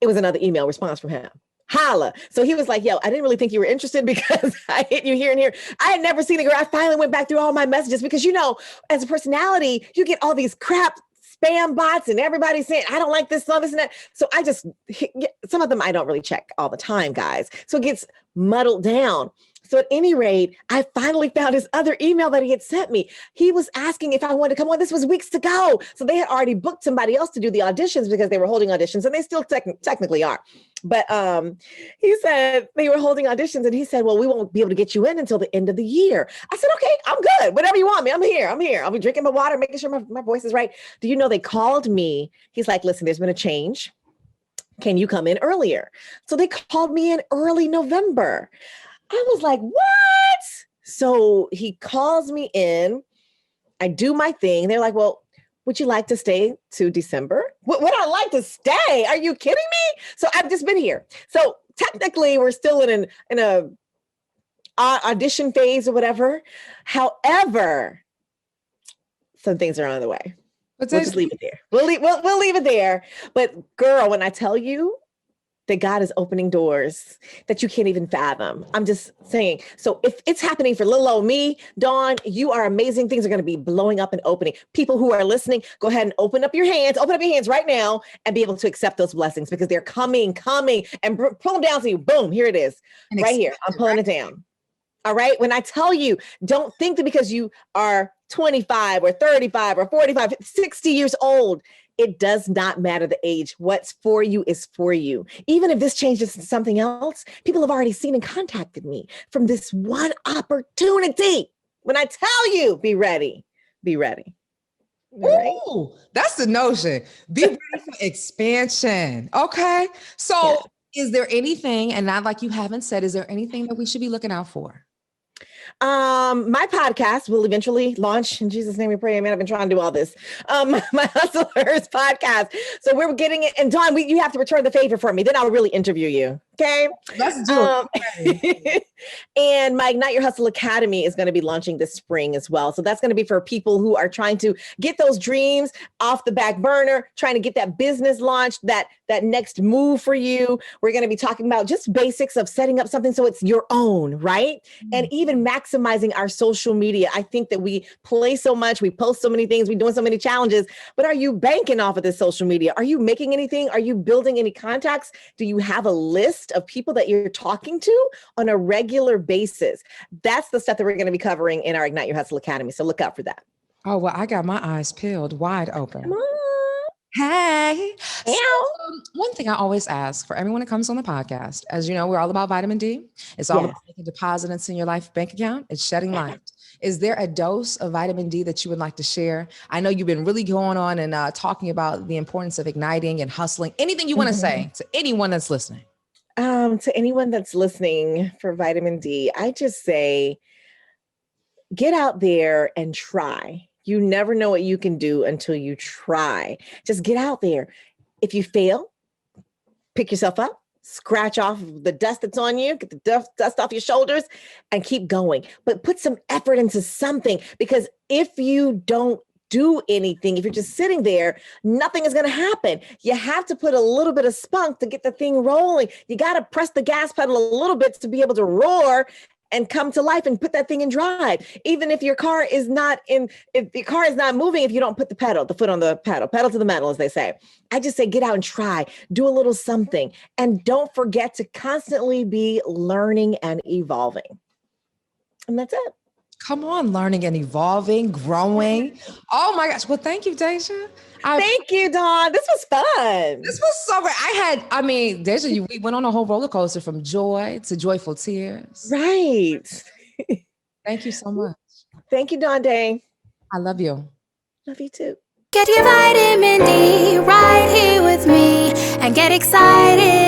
it was another email response from him. Holla. So he was like, yo, I didn't really think you were interested because I hit you here and here. I had never seen a girl. I finally went back through all my messages because, as a personality, you get all these crap spam bots and everybody saying, I don't like this, this and that. So I just, some of them I don't really check all the time, guys. So it gets muddled down. So at any rate, I finally found his other email that he had sent me. He was asking if I wanted to come on. This was weeks ago. So they had already booked somebody else to do the auditions because they were holding auditions, and they still technically are. But he said they were holding auditions, and he said, well, we won't be able to get you in until the end of the year. I said, okay, I'm good. Whatever you want me. I'm here. I'll be drinking my water, making sure my voice is right. Do you know they called me? He's like, listen, there's been a change. Can you come in earlier? So they called me in early November. I was like, what? So he calls me in. I do my thing. They're like, well, would you like to stay to December? Would I like to stay? Are you kidding me? So I've just been here. So technically we're still in a audition phase or whatever. However, some things are on the way. We'll just leave it there. We'll leave it there. But girl, when I tell you that God is opening doors that you can't even fathom, I'm just saying. So if it's happening for little old me, Dawn, you are amazing. Things are going to be blowing up and opening. People who are listening, go ahead and open up your hands right now and be able to accept those blessings because they're coming and pull them down to you. Boom, here it is. Right here. I'm pulling it down. All right. When I tell you, don't think that because you are 25 or 35 or 45, 60 years old, it does not matter the age. What's for you is for you. Even if this changes to something else, people have already seen and contacted me from this one opportunity. When I tell you, be ready, be ready. Right? Ooh, that's the notion. Be ready for expansion. Okay. So Is there anything, and not like you haven't said, is there anything that we should be looking out for? My podcast will eventually launch. In Jesus' name we pray. Amen. I've been trying to do all this. My Hustlers podcast. So we're getting it. And Dawn, you have to return the favor for me. Then I'll really interview you. Okay. Let's do it. And my Ignite Your Hustle Academy is going to be launching this spring as well. So that's going to be for people who are trying to get those dreams off the back burner, trying to get that business launched, that next move for you. We're going to be talking about just basics of setting up something so it's your own, right? Mm-hmm. And even maximizing our social media. I think that we play so much, we post so many things, we're doing so many challenges, but are you banking off of this social media? Are you making anything? Are you building any contacts? Do you have a list of people that you're talking to on a regular basis? That's the stuff that we're going to be covering in our Ignite Your Hustle Academy. So look out for that. Oh, well, I got my eyes peeled wide open. Come on. Hey. So, one thing I always ask for everyone that comes on the podcast, as you know, we're all about vitamin D. It's all about making deposits in your life bank account. It's shedding light. Is there a dose of vitamin D that you would like to share? I know you've been really going on and talking about the importance of igniting and hustling. Anything you want to say to anyone that's listening? To anyone that's listening for vitamin D, I just say, get out there and try. You never know what you can do until you try. Just get out there. If you fail, pick yourself up, scratch off the dust that's on you, get the dust off your shoulders and keep going. But put some effort into something, because if you don't do anything, if you're just sitting there, nothing is going to happen. You have to put a little bit of spunk to get the thing rolling. You got to press the gas pedal a little bit to be able to roar and come to life and put that thing in drive. Even if your car is not if the car is not moving, if you don't put the foot on the pedal to the metal, as they say. I just say, get out and try, do a little something. And don't forget to constantly be learning and evolving. And that's it. Come on, learning and evolving, growing. Oh my gosh. Well, thank you, Deja. Thank you, Dawn. This was fun. This was so great. Deja, we went on a whole roller coaster from joy to joyful tears. Right. Thank you so much. Thank you, Dawn Dai. I love you. Love you too. Get your vitamin D right here with me and get excited